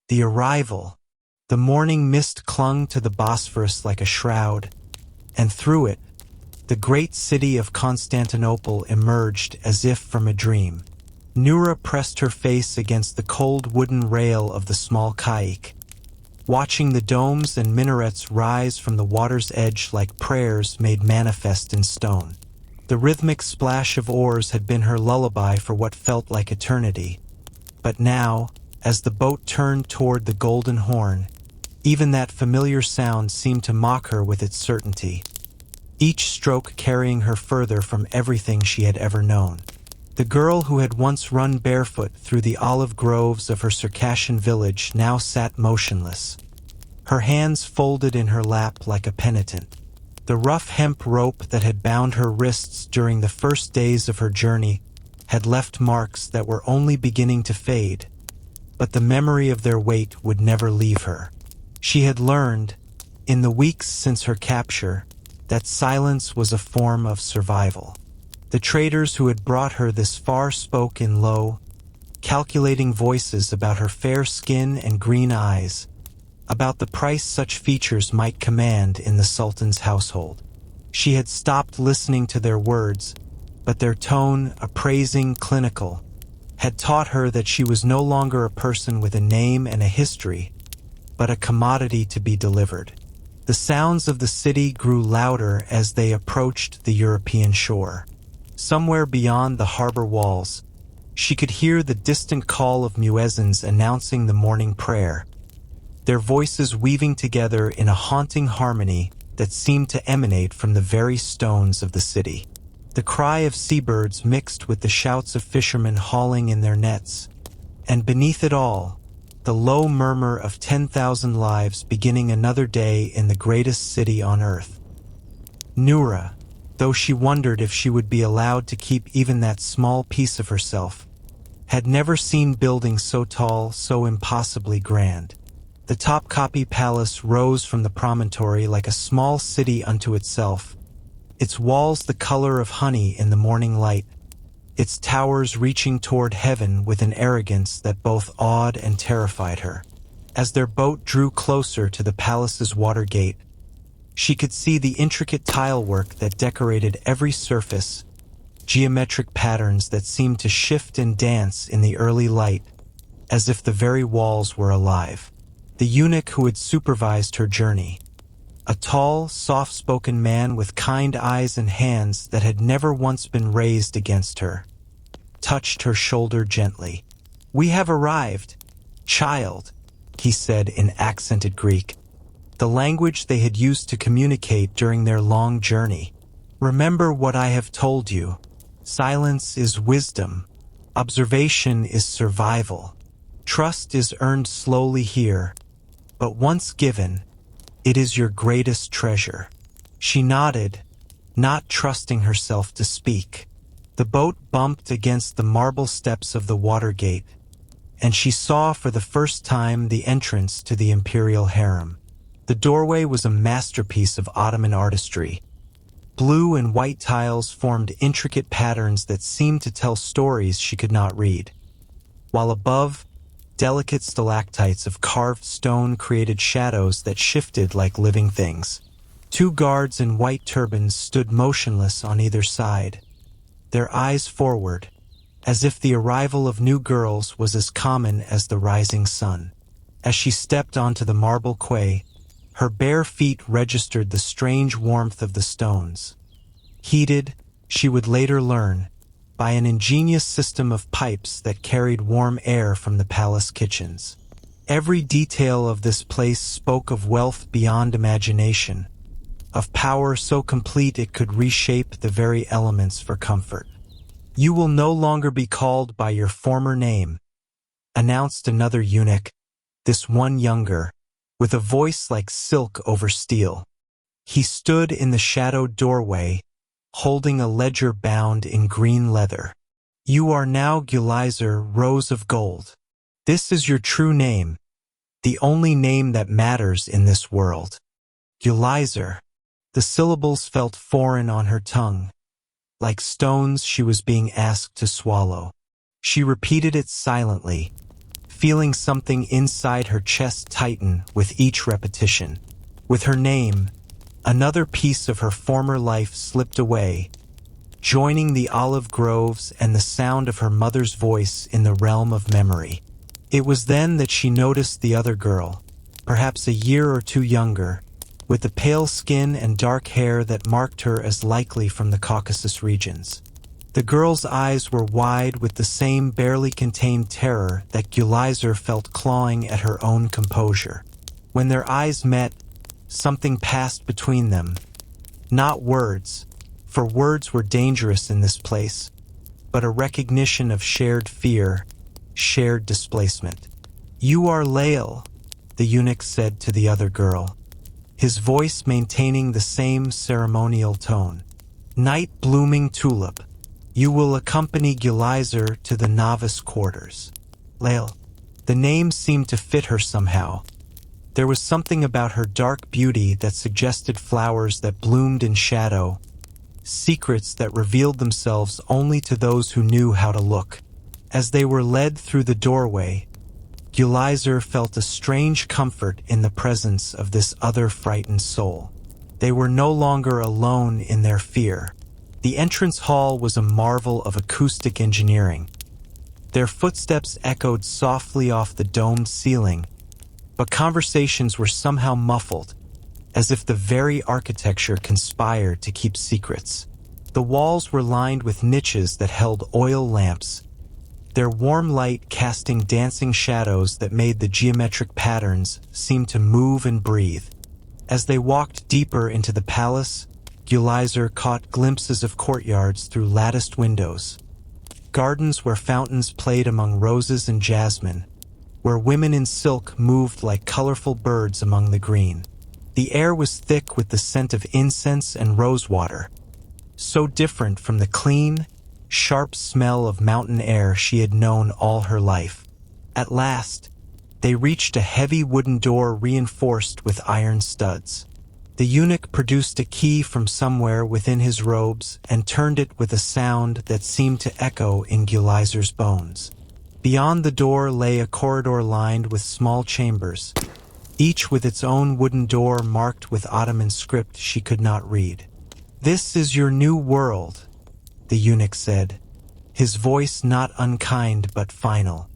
The arrival. The morning mist clung to the Bosphorus like a shroud, and through it, the great city of Constantinople emerged as if from a dream. Noura pressed her face against the cold wooden rail of the small caique, watching the domes and minarets rise from the water's edge like prayers made manifest in stone. The rhythmic splash of oars had been her lullaby for what felt like eternity. But now, as the boat turned toward the Golden Horn, even that familiar sound seemed to mock her with its certainty, each stroke carrying her further from everything she had ever known. The girl who had once run barefoot through the olive groves of her Circassian village now sat motionless, her hands folded in her lap like a penitent. The rough hemp rope that had bound her wrists during the first days of her journey had left marks that were only beginning to fade, but the memory of their weight would never leave her. She had learned, in the weeks since her capture, that silence was a form of survival. The traders who had brought her this far spoke in low, calculating voices about her fair skin and green eyes, about the price such features might command in the Sultan's household. She had stopped listening to their words, but their tone, appraising, clinical, had taught her that she was no longer a person with a name and a history, but a commodity to be delivered. The sounds of the city grew louder as they approached the European shore. Somewhere beyond the harbor walls, she could hear the distant call of muezzins announcing the morning prayer, their voices weaving together in a haunting harmony that seemed to emanate from the very stones of the city. The cry of seabirds mixed with the shouts of fishermen hauling in their nets, and beneath it all, the low murmur of 10,000 lives beginning another day in the greatest city on earth. Noura, though she wondered if she would be allowed to keep even that small piece of herself, had never seen buildings so tall, so impossibly grand. The Topkapi Palace rose from the promontory like a small city unto itself, its walls the color of honey in the morning light, its towers reaching toward heaven with an arrogance that both awed and terrified her. As their boat drew closer to the palace's water gate, she could see the intricate tile work that decorated every surface, geometric patterns that seemed to shift and dance in the early light, as if the very walls were alive. The eunuch who had supervised her journey, a tall, soft-spoken man with kind eyes and hands that had never once been raised against her, touched her shoulder gently. "We have arrived, child," he said in accented Greek, the language they had used to communicate during their long journey. "Remember what I have told you. Silence is wisdom. Observation is survival. Trust is earned slowly here, but once given, it is your greatest treasure." She nodded, not trusting herself to speak. The boat bumped against the marble steps of the water gate, and she saw for the first time the entrance to the imperial harem. The doorway was a masterpiece of Ottoman artistry. Blue and white tiles formed intricate patterns that seemed to tell stories she could not read, while above, delicate stalactites of carved stone created shadows that shifted like living things. Two guards in white turbans stood motionless on either side, their eyes forward, as if the arrival of new girls was as common as the rising sun. As she stepped onto the marble quay, her bare feet registered the strange warmth of the stones, heated, she would later learn, by an ingenious system of pipes that carried warm air from the palace kitchens. Every detail of this place spoke of wealth beyond imagination, of power so complete it could reshape the very elements for comfort. "You will no longer be called by your former name," announced another eunuch, this one younger, with a voice like silk over steel. He stood in the shadowed doorway, holding a ledger bound in green leather. "You are now Gulizar, Rose of Gold. This is your true name, the only name that matters in this world." Gulizar. The syllables felt foreign on her tongue, like stones she was being asked to swallow. She repeated it silently, feeling something inside her chest tighten with each repetition. With her name, another piece of her former life slipped away, joining the olive groves and the sound of her mother's voice in the realm of memory. It was then that she noticed the other girl, perhaps a year or two younger, with the pale skin and dark hair that marked her as likely from the Caucasus regions. The girl's eyes were wide with the same barely contained terror that Gulizar felt clawing at her own composure. When their eyes met, something passed between them. Not words, for words were dangerous in this place, but a recognition of shared fear, shared displacement. "You are Lael," the eunuch said to the other girl, his voice maintaining the same ceremonial tone. "Night blooming tulip, you will accompany Gulizar to the novice quarters." Lael. The name seemed to fit her somehow. There was something about her dark beauty that suggested flowers that bloomed in shadow, secrets that revealed themselves only to those who knew how to look. As they were led through the doorway, Gulizar felt a strange comfort in the presence of this other frightened soul. They were no longer alone in their fear. The entrance hall was a marvel of acoustic engineering. Their footsteps echoed softly off the domed ceiling, but conversations were somehow muffled, as if the very architecture conspired to keep secrets. The walls were lined with niches that held oil lamps, their warm light casting dancing shadows that made the geometric patterns seem to move and breathe. As they walked deeper into the palace, Gulizar caught glimpses of courtyards through latticed windows, gardens where fountains played among roses and jasmine, where women in silk moved like colorful birds among the green. The air was thick with the scent of incense and rosewater, so different from the clean, sharp smell of mountain air she had known all her life. At last, they reached a heavy wooden door reinforced with iron studs. The eunuch produced a key from somewhere within his robes and turned it with a sound that seemed to echo in Gulizar's bones. Beyond the door lay a corridor lined with small chambers, each with its own wooden door marked with Ottoman script she could not read. "This is your new world," the eunuch said, his voice not unkind but final.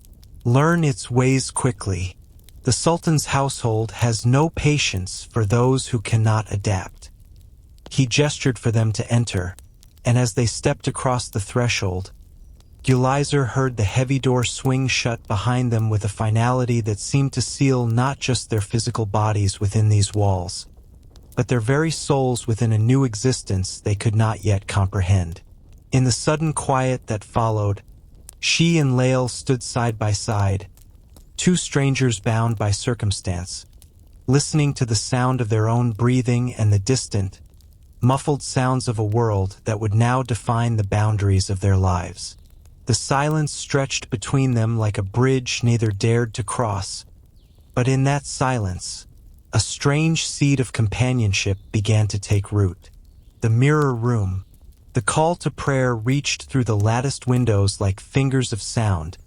"Learn its ways quickly. The Sultan's household has no patience for those who cannot adapt." He gestured for them to enter, and as they stepped across the threshold, Gulizar heard the heavy door swing shut behind them with a finality that seemed to seal not just their physical bodies within these walls, but their very souls within a new existence they could not yet comprehend. In the sudden quiet that followed, she and Lael stood side by side, two strangers bound by circumstance, listening to the sound of their own breathing and the distant, muffled sounds of a world that would now define the boundaries of their lives. The silence stretched between them like a bridge neither dared to cross, but in that silence, a strange seed of companionship began to take root. The mirror room. The call to prayer reached through the latticed windows like fingers of sound,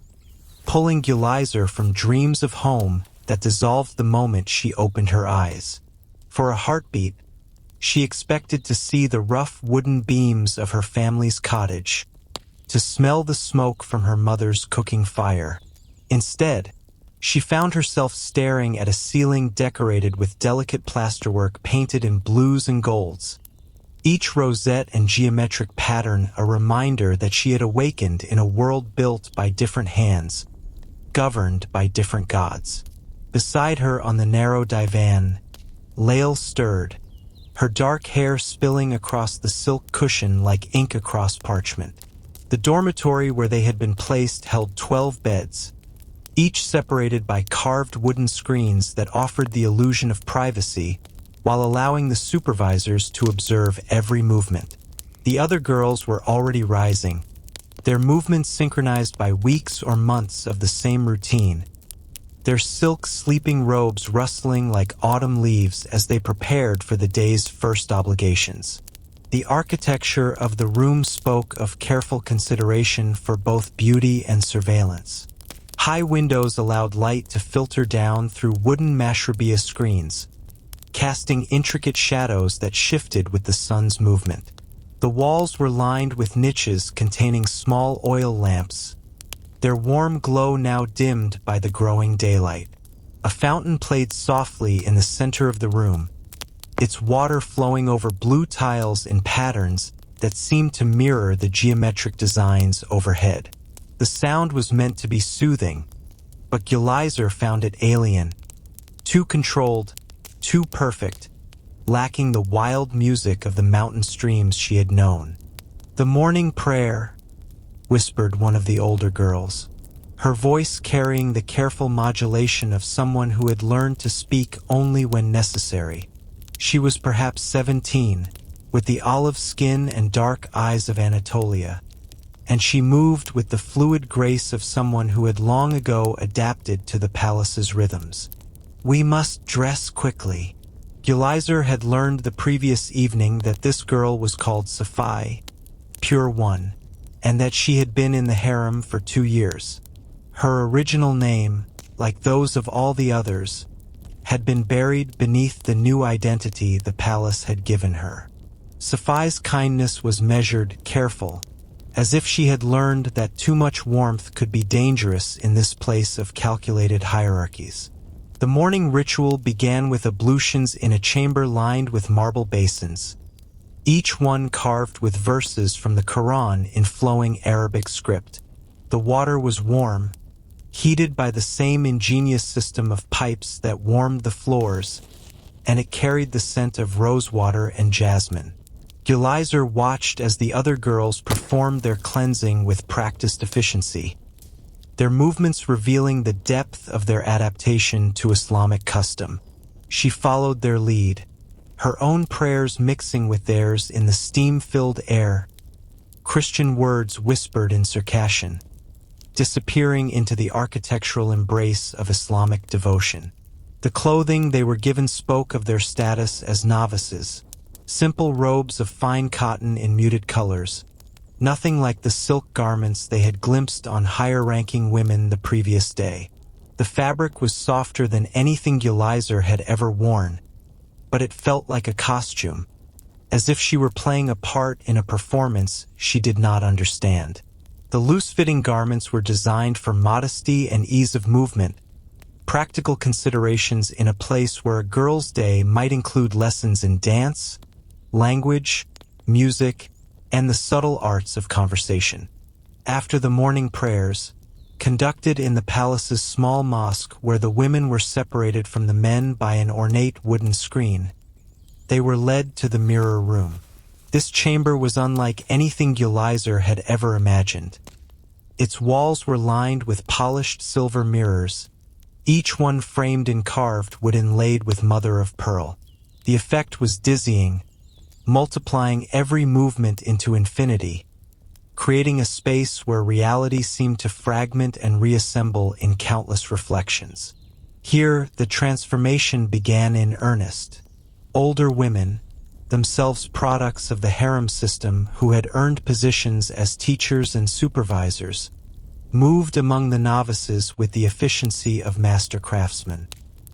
pulling Gulizar from dreams of home that dissolved the moment she opened her eyes. For a heartbeat, she expected to see the rough wooden beams of her family's cottage, to smell the smoke from her mother's cooking fire. Instead, she found herself staring at a ceiling decorated with delicate plasterwork painted in blues and golds, each rosette and geometric pattern a reminder that she had awakened in a world built by different hands, governed by different gods. Beside her on the narrow divan, Lael stirred, her dark hair spilling across the silk cushion like ink across parchment. The dormitory where they had been placed held 12 beds, each separated by carved wooden screens that offered the illusion of privacy while allowing the supervisors to observe every movement. The other girls were already rising, their movements synchronized by weeks or months of the same routine, their silk sleeping robes rustling like autumn leaves as they prepared for the day's first obligations. The architecture of the room spoke of careful consideration for both beauty and surveillance. High windows allowed light to filter down through wooden mashrabiyah screens, casting intricate shadows that shifted with the sun's movement. The walls were lined with niches containing small oil lamps, their warm glow now dimmed by the growing daylight. A fountain played softly in the center of the room, its water flowing over blue tiles in patterns that seemed to mirror the geometric designs overhead. The sound was meant to be soothing, but Gulizar found it alien, too controlled, too perfect, lacking the wild music of the mountain streams she had known. "The morning prayer," whispered one of the older girls, her voice carrying the careful modulation of someone who had learned to speak only when necessary. She was perhaps 17, with the olive skin and dark eyes of Anatolia, and she moved with the fluid grace of someone who had long ago adapted to the palace's rhythms. "We must dress quickly." Gulizar had learned the previous evening that this girl was called Safai, Pure One, and that she had been in the harem for 2 years. Her original name, like those of all the others, had been buried beneath the new identity the palace had given her. Safai's kindness was measured, careful, as if she had learned that too much warmth could be dangerous in this place of calculated hierarchies. The morning ritual began with ablutions in a chamber lined with marble basins, each one carved with verses from the Quran in flowing Arabic script. The water was warm, heated by the same ingenious system of pipes that warmed the floors, and it carried the scent of rosewater and jasmine. Gulizar watched as the other girls performed their cleansing with practiced efficiency, their movements revealing the depth of their adaptation to Islamic custom. She followed their lead, her own prayers mixing with theirs in the steam-filled air, Christian words whispered in Circassian, disappearing into the architectural embrace of Islamic devotion. The clothing they were given spoke of their status as novices, simple robes of fine cotton in muted colors, nothing like the silk garments they had glimpsed on higher-ranking women the previous day. The fabric was softer than anything Gulizar had ever worn, but it felt like a costume, as if she were playing a part in a performance she did not understand. The loose-fitting garments were designed for modesty and ease of movement, practical considerations in a place where a girl's day might include lessons in dance, language, music, and the subtle arts of conversation. After the morning prayers, conducted in the palace's small mosque where the women were separated from the men by an ornate wooden screen, they were led to the mirror room. This chamber was unlike anything Gulizar had ever imagined. Its walls were lined with polished silver mirrors, each one framed in carved wood inlaid with mother of pearl. The effect was dizzying, multiplying every movement into infinity, creating a space where reality seemed to fragment and reassemble in countless reflections. Here, the transformation began in earnest. Older women, themselves products of the harem system who had earned positions as teachers and supervisors, moved among the novices with the efficiency of master craftsmen.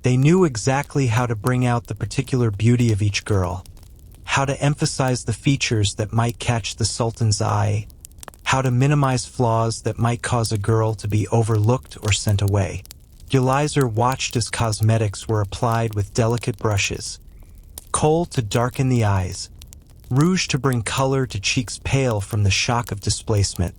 They knew exactly how to bring out the particular beauty of each girl, how to emphasize the features that might catch the sultan's eye, how to minimize flaws that might cause a girl to be overlooked or sent away. Gulizar watched as cosmetics were applied with delicate brushes, kohl to darken the eyes, rouge to bring color to cheeks pale from the shock of displacement,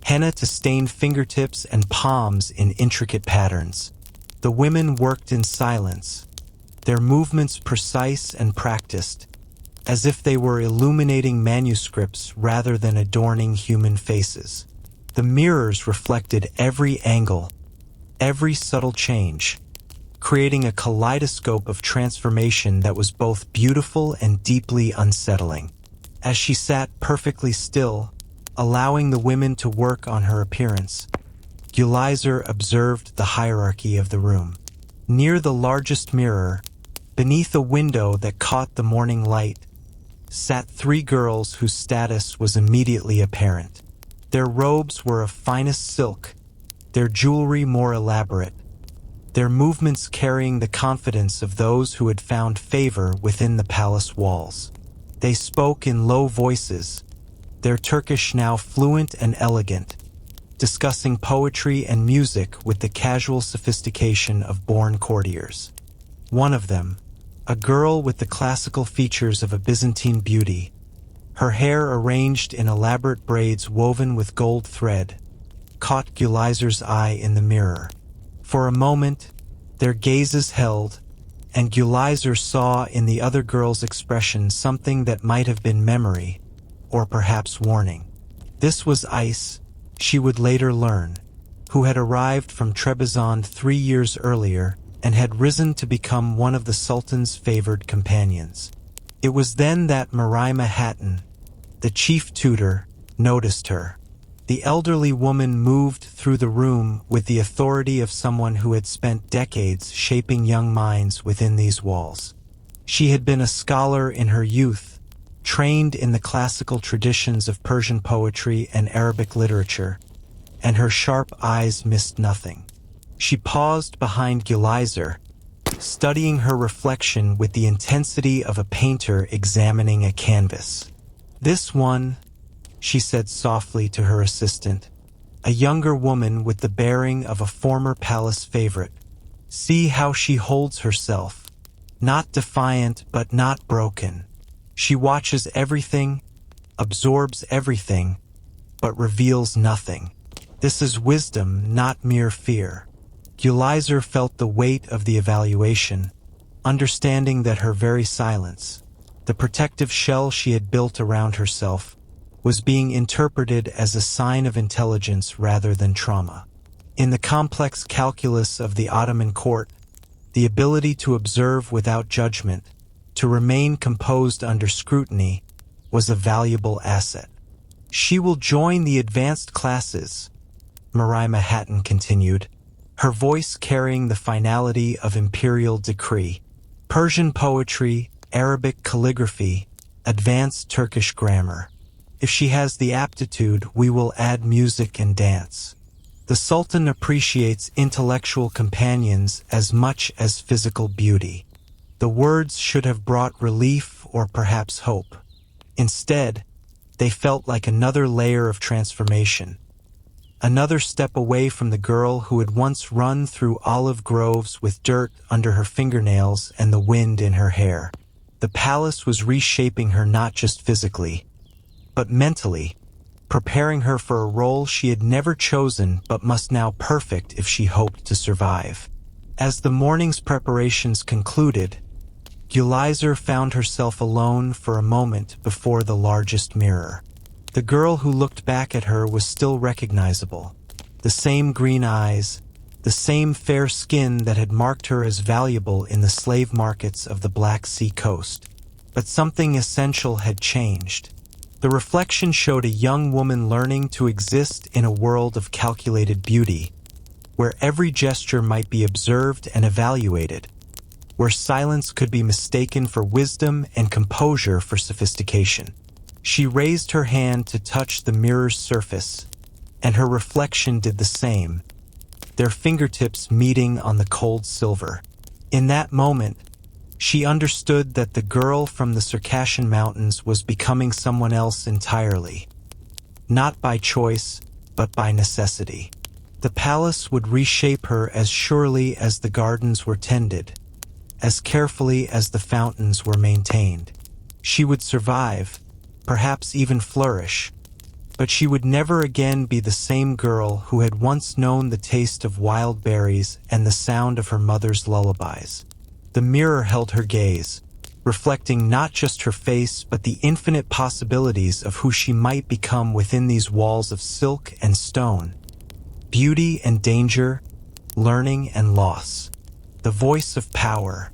henna to stain fingertips and palms in intricate patterns. The women worked in silence, their movements precise and practiced, as if they were illuminating manuscripts rather than adorning human faces. The mirrors reflected every angle, every subtle change, creating a kaleidoscope of transformation that was both beautiful and deeply unsettling. As she sat perfectly still, allowing the women to work on her appearance, Gulizar observed the hierarchy of the room. Near the largest mirror, beneath a window that caught the morning light, sat 3 girls whose status was immediately apparent. Their robes were of finest silk, their jewelry more elaborate, their movements carrying the confidence of those who had found favor within the palace walls. They spoke in low voices, their Turkish now fluent and elegant, discussing poetry and music with the casual sophistication of born courtiers. One of them, a girl with the classical features of a Byzantine beauty, her hair arranged in elaborate braids woven with gold thread, caught Gulizar's eye in the mirror. For a moment, their gazes held, and Gulizar saw in the other girl's expression something that might have been memory, or perhaps warning. This was Ice, she would later learn, who had arrived from Trebizond 3 years earlier and had risen to become one of the Sultan's favored companions. It was then that Marima Hatton, the chief tutor, noticed her. The elderly woman moved through the room with the authority of someone who had spent decades shaping young minds within these walls. She had been a scholar in her youth, trained in the classical traditions of Persian poetry and Arabic literature, and her sharp eyes missed nothing. She paused behind Gulizar, studying her reflection with the intensity of a painter examining a canvas. "This one," she said softly to her assistant, a younger woman with the bearing of a former palace favorite. "See how she holds herself, not defiant but not broken. She watches everything, absorbs everything, but reveals nothing. This is wisdom, not mere fear." Gulizar felt the weight of the evaluation, understanding that her very silence, the protective shell she had built around herself, was being interpreted as a sign of intelligence rather than trauma. In the complex calculus of the Ottoman court, the ability to observe without judgment, to remain composed under scrutiny, was a valuable asset. "She will join the advanced classes," Marima Hatton continued, her voice carrying the finality of imperial decree. "Persian poetry, Arabic calligraphy, advanced Turkish grammar. If she has the aptitude, we will add music and dance." The Sultan appreciates intellectual companions as much as physical beauty. The words should have brought relief or perhaps hope. Instead, they felt like another layer of transformation. Another step away from the girl who had once run through olive groves with dirt under her fingernails and the wind in her hair. The palace was reshaping her not just physically, but mentally, preparing her for a role she had never chosen but must now perfect if she hoped to survive. As the morning's preparations concluded, Gulizar found herself alone for a moment before the largest mirror. The girl who looked back at her was still recognizable. The same green eyes, the same fair skin that had marked her as valuable in the slave markets of the Black Sea coast. But something essential had changed. The reflection showed a young woman learning to exist in a world of calculated beauty, where every gesture might be observed and evaluated, where silence could be mistaken for wisdom and composure for sophistication. She raised her hand to touch the mirror's surface, and her reflection did the same, their fingertips meeting on the cold silver. In that moment, she understood that the girl from the Circassian mountains was becoming someone else entirely, not by choice, but by necessity. The palace would reshape her as surely as the gardens were tended, as carefully as the fountains were maintained. She would survive, perhaps even flourish, but she would never again be the same girl who had once known the taste of wild berries and the sound of her mother's lullabies. The mirror held her gaze, reflecting not just her face but the infinite possibilities of who she might become within these walls of silk and stone. Beauty and danger, learning and loss. The voice of power.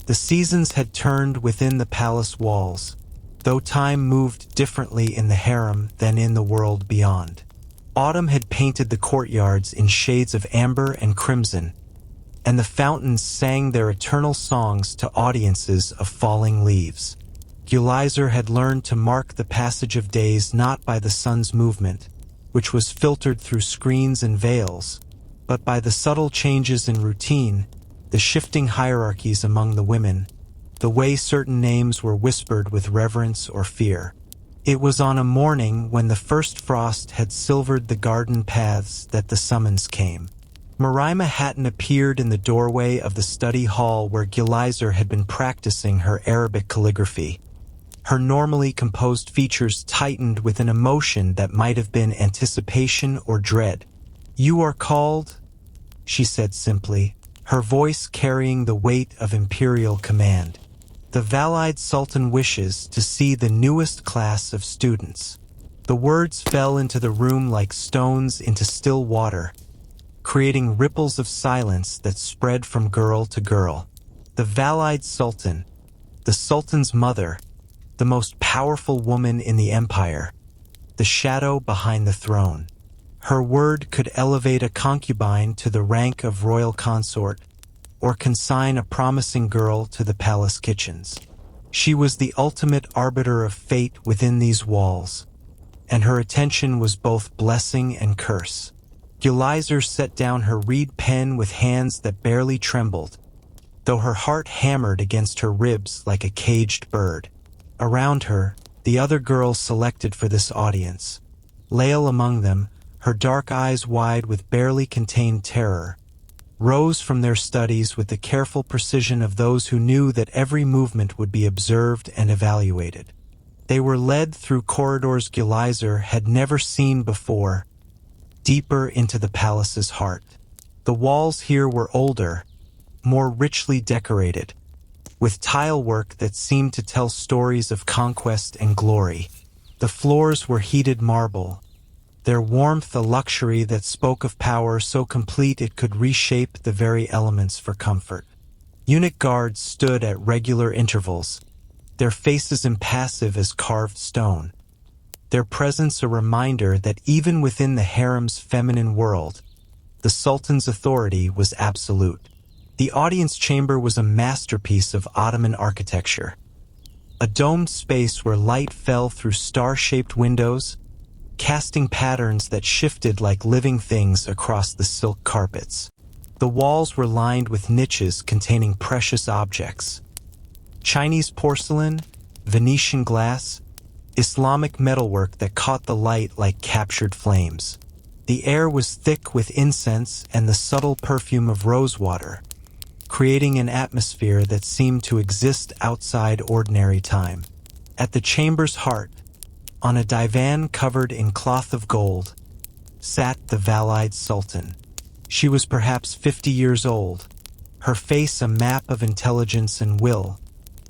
The seasons had turned within the palace walls, though time moved differently in the harem than in the world beyond. Autumn had painted the courtyards in shades of amber and crimson, and the fountains sang their eternal songs to audiences of falling leaves. Gulizar had learned to mark the passage of days not by the sun's movement, which was filtered through screens and veils, but by the subtle changes in routine, the shifting hierarchies among the women, the way certain names were whispered with reverence or fear. It was on a morning when the first frost had silvered the garden paths that the summons came. Marima Hatton appeared in the doorway of the study hall where Gulizar had been practicing her Arabic calligraphy. Her normally composed features tightened with an emotion that might have been anticipation or dread. "You are called," she said simply, her voice carrying the weight of imperial command. "The Valide Sultan wishes to see the newest class of students." The words fell into the room like stones into still water, creating ripples of silence that spread from girl to girl. The Valide Sultan, the Sultan's mother, the most powerful woman in the empire, the shadow behind the throne. Her word could elevate a concubine to the rank of royal consort, or consign a promising girl to the palace kitchens. She was the ultimate arbiter of fate within these walls, and her attention was both blessing and curse. Gulizar set down her reed pen with hands that barely trembled, though her heart hammered against her ribs like a caged bird. Around her, the other girls selected for this audience. Lael among them, her dark eyes wide with barely contained terror, rose from their studies with the careful precision of those who knew that every movement would be observed and evaluated. They were led through corridors Gulizar had never seen before, deeper into the palace's heart. The walls here were older, more richly decorated, with tile work that seemed to tell stories of conquest and glory. The floors were heated marble, their warmth a luxury that spoke of power so complete it could reshape the very elements for comfort. Eunuch guards stood at regular intervals, their faces impassive as carved stone, their presence a reminder that even within the harem's feminine world, the Sultan's authority was absolute. The audience chamber was a masterpiece of Ottoman architecture, a domed space where light fell through star-shaped windows, casting patterns that shifted like living things across the silk carpets. The walls were lined with niches containing precious objects: Chinese porcelain, Venetian glass, Islamic metalwork that caught the light like captured flames. The air was thick with incense and the subtle perfume of rosewater, creating an atmosphere that seemed to exist outside ordinary time. At the chamber's heart, on a divan covered in cloth of gold, sat the Valide Sultan. She was perhaps 50 years old, her face a map of intelligence and will,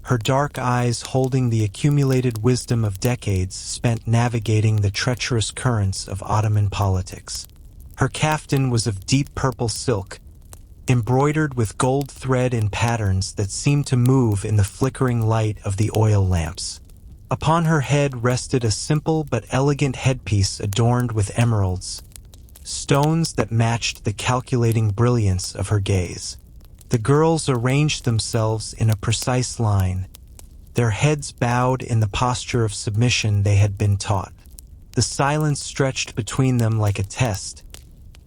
her dark eyes holding the accumulated wisdom of decades spent navigating the treacherous currents of Ottoman politics. Her caftan was of deep purple silk, embroidered with gold thread in patterns that seemed to move in the flickering light of the oil lamps. Upon her head rested a simple but elegant headpiece adorned with emeralds, stones that matched the calculating brilliance of her gaze. The girls arranged themselves in a precise line, their heads bowed in the posture of submission they had been taught. The silence stretched between them like a test,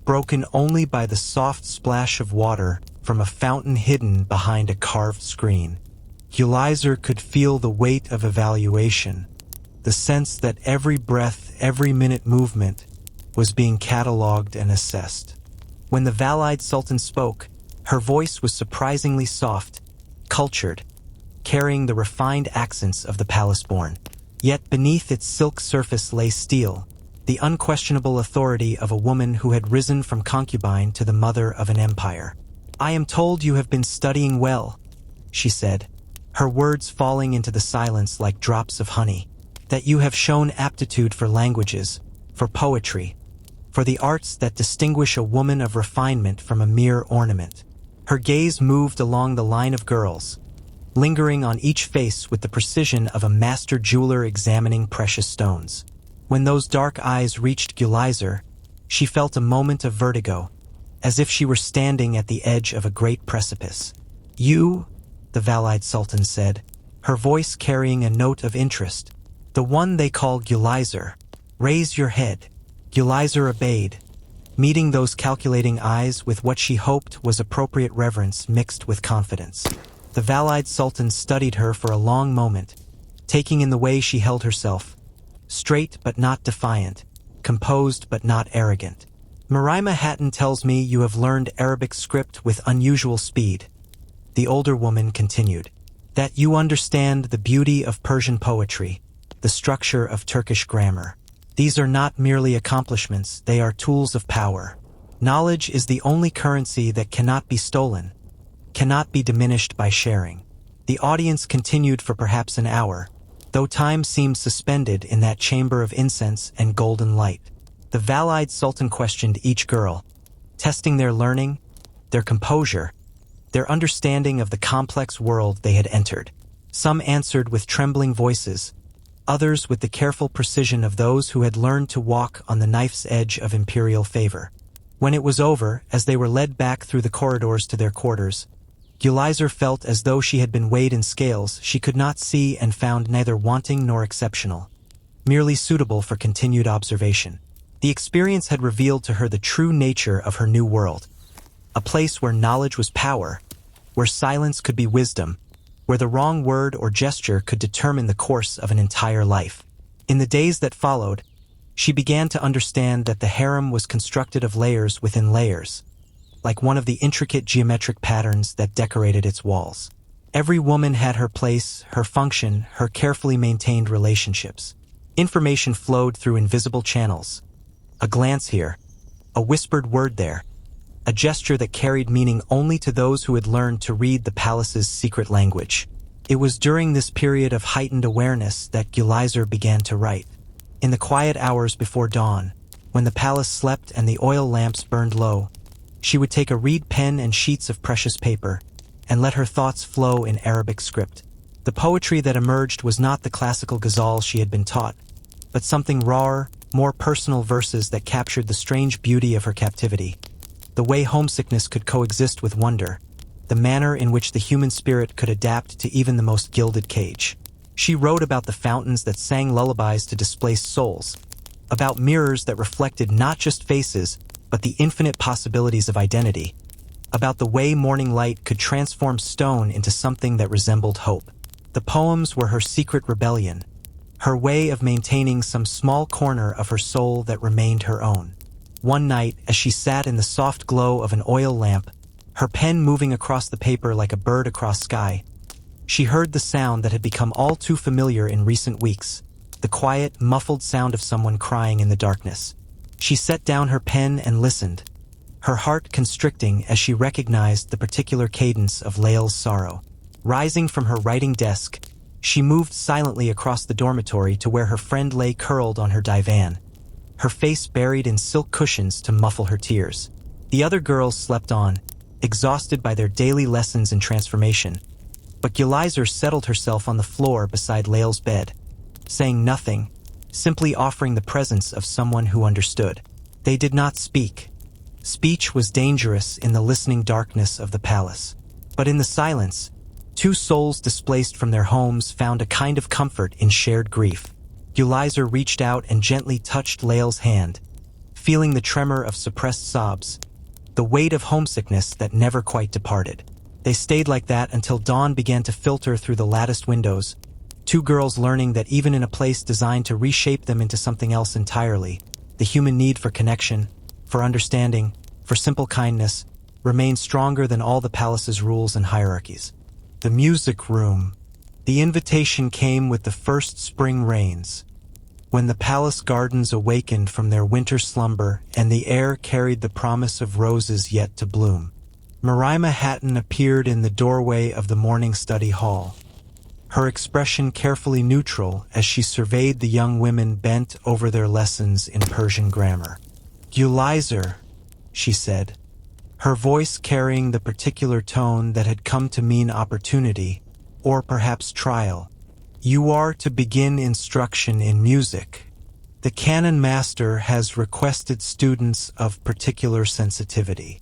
broken only by the soft splash of water from a fountain hidden behind a carved screen. Gulizar could feel the weight of evaluation, the sense that every breath, every minute movement was being catalogued and assessed. When the Valide Sultan spoke, her voice was surprisingly soft, cultured, carrying the refined accents of the palace-born. Yet beneath its silk surface lay steel, the unquestionable authority of a woman who had risen from concubine to the mother of an empire. "I am told you have been studying well," she said, her words falling into the silence like drops of honey, "that you have shown aptitude for languages, for poetry, for the arts that distinguish a woman of refinement from a mere ornament." Her gaze moved along the line of girls, lingering on each face with the precision of a master jeweler examining precious stones. When those dark eyes reached Gulizar, she felt a moment of vertigo, as if she were standing at the edge of a great precipice. "You," the Valide Sultan said, her voice carrying a note of interest, "the one they call Gulizar. Raise your head." Gulizar obeyed, meeting those calculating eyes with what she hoped was appropriate reverence mixed with confidence. The Valide Sultan studied her for a long moment, taking in the way she held herself, straight but not defiant, composed but not arrogant. Marima Hatton tells me you have learned Arabic script with unusual speed. The older woman continued, that you understand the beauty of Persian poetry, the structure of Turkish grammar. These are not merely accomplishments, they are tools of power. Knowledge is the only currency that cannot be stolen, cannot be diminished by sharing. The audience continued for perhaps an hour, though time seemed suspended in that chamber of incense and golden light. The Valide Sultan questioned each girl, testing their learning, their composure, their understanding of the complex world they had entered. Some answered with trembling voices, others with the careful precision of those who had learned to walk on the knife's edge of imperial favor. When it was over, as they were led back through the corridors to their quarters, Gulizar felt as though she had been weighed in scales she could not see and found neither wanting nor exceptional, merely suitable for continued observation. The experience had revealed to her the true nature of her new world, a place where knowledge was power, where silence could be wisdom, where the wrong word or gesture could determine the course of an entire life. In the days that followed, she began to understand that the harem was constructed of layers within layers, like one of the intricate geometric patterns that decorated its walls. Every woman had her place, her function, her carefully maintained relationships. Information flowed through invisible channels. A glance here, a whispered word there, a gesture that carried meaning only to those who had learned to read the palace's secret language. It was during this period of heightened awareness that Gulizar began to write. In the quiet hours before dawn, when the palace slept and the oil lamps burned low, she would take a reed pen and sheets of precious paper, and let her thoughts flow in Arabic script. The poetry that emerged was not the classical ghazal she had been taught, but something rawer, more personal verses that captured the strange beauty of her captivity, the way homesickness could coexist with wonder, the manner in which the human spirit could adapt to even the most gilded cage. She wrote about the fountains that sang lullabies to displaced souls, about mirrors that reflected not just faces, but the infinite possibilities of identity, about the way morning light could transform stone into something that resembled hope. The poems were her secret rebellion, her way of maintaining some small corner of her soul that remained her own. One night, as she sat in the soft glow of an oil lamp, her pen moving across the paper like a bird across sky, she heard the sound that had become all too familiar in recent weeks, the quiet, muffled sound of someone crying in the darkness. She set down her pen and listened, her heart constricting as she recognized the particular cadence of Lael's sorrow. Rising from her writing desk, she moved silently across the dormitory to where her friend lay curled on her divan, her face buried in silk cushions to muffle her tears. The other girls slept on, exhausted by their daily lessons in transformation, but Gulizar settled herself on the floor beside Lael's bed, saying nothing, simply offering the presence of someone who understood. They did not speak. Speech was dangerous in the listening darkness of the palace. But in the silence, two souls displaced from their homes found a kind of comfort in shared grief. Gulizar reached out and gently touched Lael's hand, feeling the tremor of suppressed sobs, the weight of homesickness that never quite departed. They stayed like that until dawn began to filter through the latticed windows, two girls learning that even in a place designed to reshape them into something else entirely, the human need for connection, for understanding, for simple kindness, remained stronger than all the palace's rules and hierarchies. The music room. The invitation came with the first spring rains, when the palace gardens awakened from their winter slumber and the air carried the promise of roses yet to bloom. Marima Hatton appeared in the doorway of the morning study hall, her expression carefully neutral as she surveyed the young women bent over their lessons in Persian grammar. "Gulizar," she said, her voice carrying the particular tone that had come to mean opportunity, or perhaps trial. "You are to begin instruction in music. The canon master has requested students of particular sensitivity.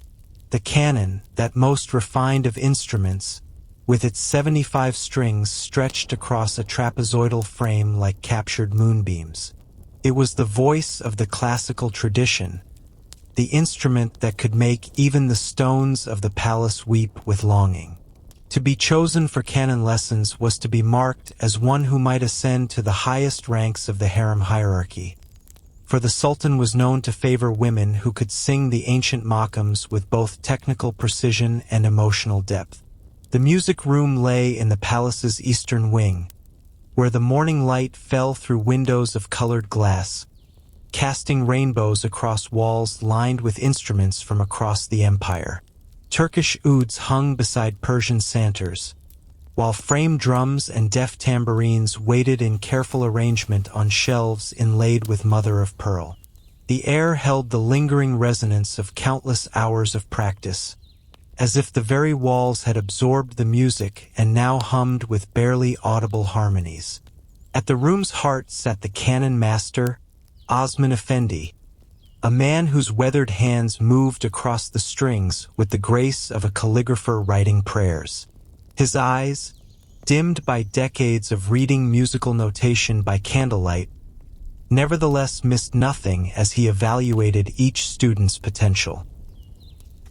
The canon, that most refined of instruments, with its 75 strings stretched across a trapezoidal frame like captured moonbeams. It was the voice of the classical tradition, the instrument that could make even the stones of the palace weep with longing. To be chosen for canon lessons was to be marked as one who might ascend to the highest ranks of the harem hierarchy. For the sultan was known to favor women who could sing the ancient makams with both technical precision and emotional depth. The music room lay in the palace's eastern wing, where the morning light fell through windows of colored glass, casting rainbows across walls lined with instruments from across the empire. Turkish ouds hung beside Persian santers, while framed drums and deft tambourines waited in careful arrangement on shelves inlaid with mother-of-pearl. The air held the lingering resonance of countless hours of practice, as if the very walls had absorbed the music and now hummed with barely audible harmonies. At the room's heart sat the canon master, Osman Effendi, a man whose weathered hands moved across the strings with the grace of a calligrapher writing prayers. His eyes, dimmed by decades of reading musical notation by candlelight, nevertheless missed nothing as he evaluated each student's potential.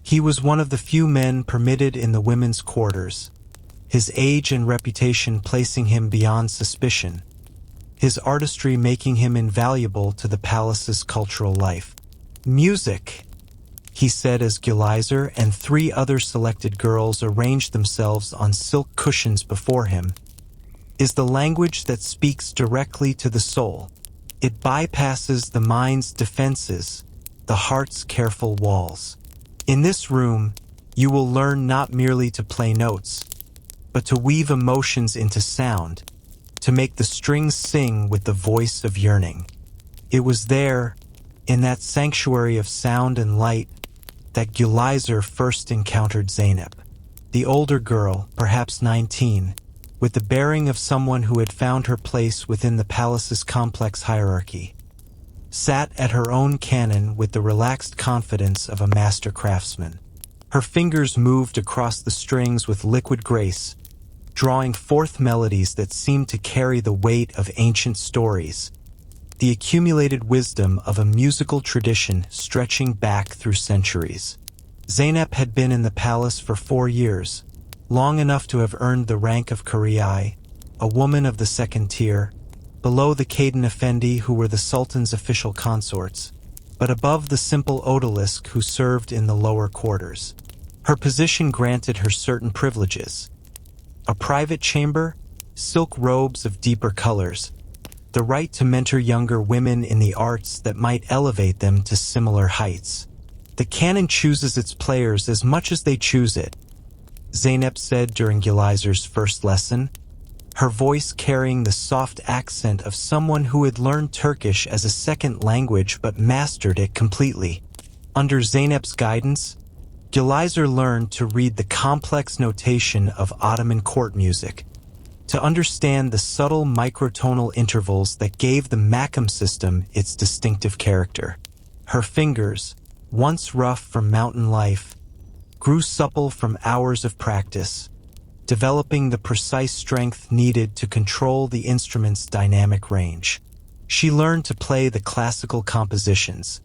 He was one of the few men permitted in the women's quarters, his age and reputation placing him beyond suspicion, his artistry making him invaluable to the palace's cultural life. "Music," he said as Gulizar and 3 other selected girls arranged themselves on silk cushions before him, "is the language that speaks directly to the soul. It bypasses the mind's defenses, the heart's careful walls. In this room, you will learn not merely to play notes, but to weave emotions into sound, to make the strings sing with the voice of yearning." It was there, in that sanctuary of sound and light, that Gulizar first encountered Zeynep. The older girl, perhaps 19, with the bearing of someone who had found her place within the palace's complex hierarchy, sat at her own canon with the relaxed confidence of a master craftsman. Her fingers moved across the strings with liquid grace, drawing forth melodies that seemed to carry the weight of ancient stories, the accumulated wisdom of a musical tradition stretching back through centuries. Zeynep had been in the palace for 4 years, long enough to have earned the rank of Kuriyai, a woman of the second tier, below the Caden Effendi who were the Sultan's official consorts, but above the simple odalisque who served in the lower quarters. Her position granted her certain privileges: a private chamber, silk robes of deeper colors, the right to mentor younger women in the arts that might elevate them to similar heights. "The canon chooses its players as much as they choose it," Zeynep said during Gulizar's first lesson, her voice carrying the soft accent of someone who had learned Turkish as a second language but mastered it completely. Under Zeynep's guidance, Gulizar learned to read the complex notation of Ottoman court music, to understand the subtle microtonal intervals that gave the makam system its distinctive character. Her fingers, once rough from mountain life, grew supple from hours of practice, developing the precise strength needed to control the instrument's dynamic range. She learned to play the classical compositions,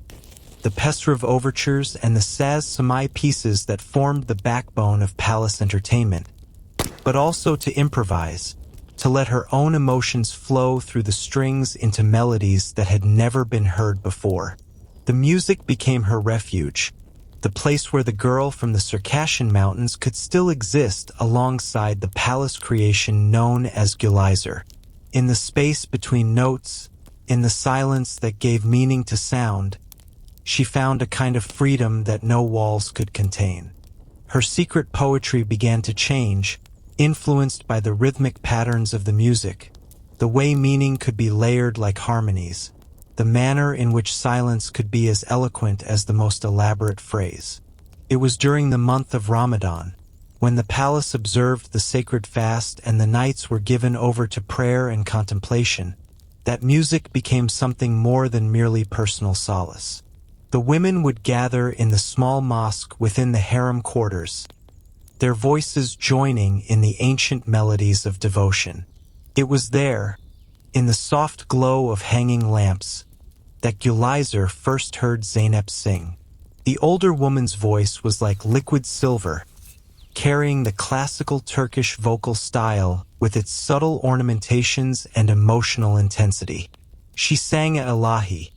the Pesrov overtures and the Saz Samai pieces that formed the backbone of palace entertainment, but also to improvise, to let her own emotions flow through the strings into melodies that had never been heard before. The music became her refuge, the place where the girl from the Circassian mountains could still exist alongside the palace creation known as Gulizar. In the space between notes, in the silence that gave meaning to sound, she found a kind of freedom that no walls could contain. Her secret poetry began to change, influenced by the rhythmic patterns of the music, the way meaning could be layered like harmonies, the manner in which silence could be as eloquent as the most elaborate phrase. It was during the month of Ramadan, when the palace observed the sacred fast and the nights were given over to prayer and contemplation, that music became something more than merely personal solace. The women would gather in the small mosque within the harem quarters, their voices joining in the ancient melodies of devotion. It was there, in the soft glow of hanging lamps, that Gulizar first heard Zeynep sing. The older woman's voice was like liquid silver, carrying the classical Turkish vocal style with its subtle ornamentations and emotional intensity. She sang Ilahi,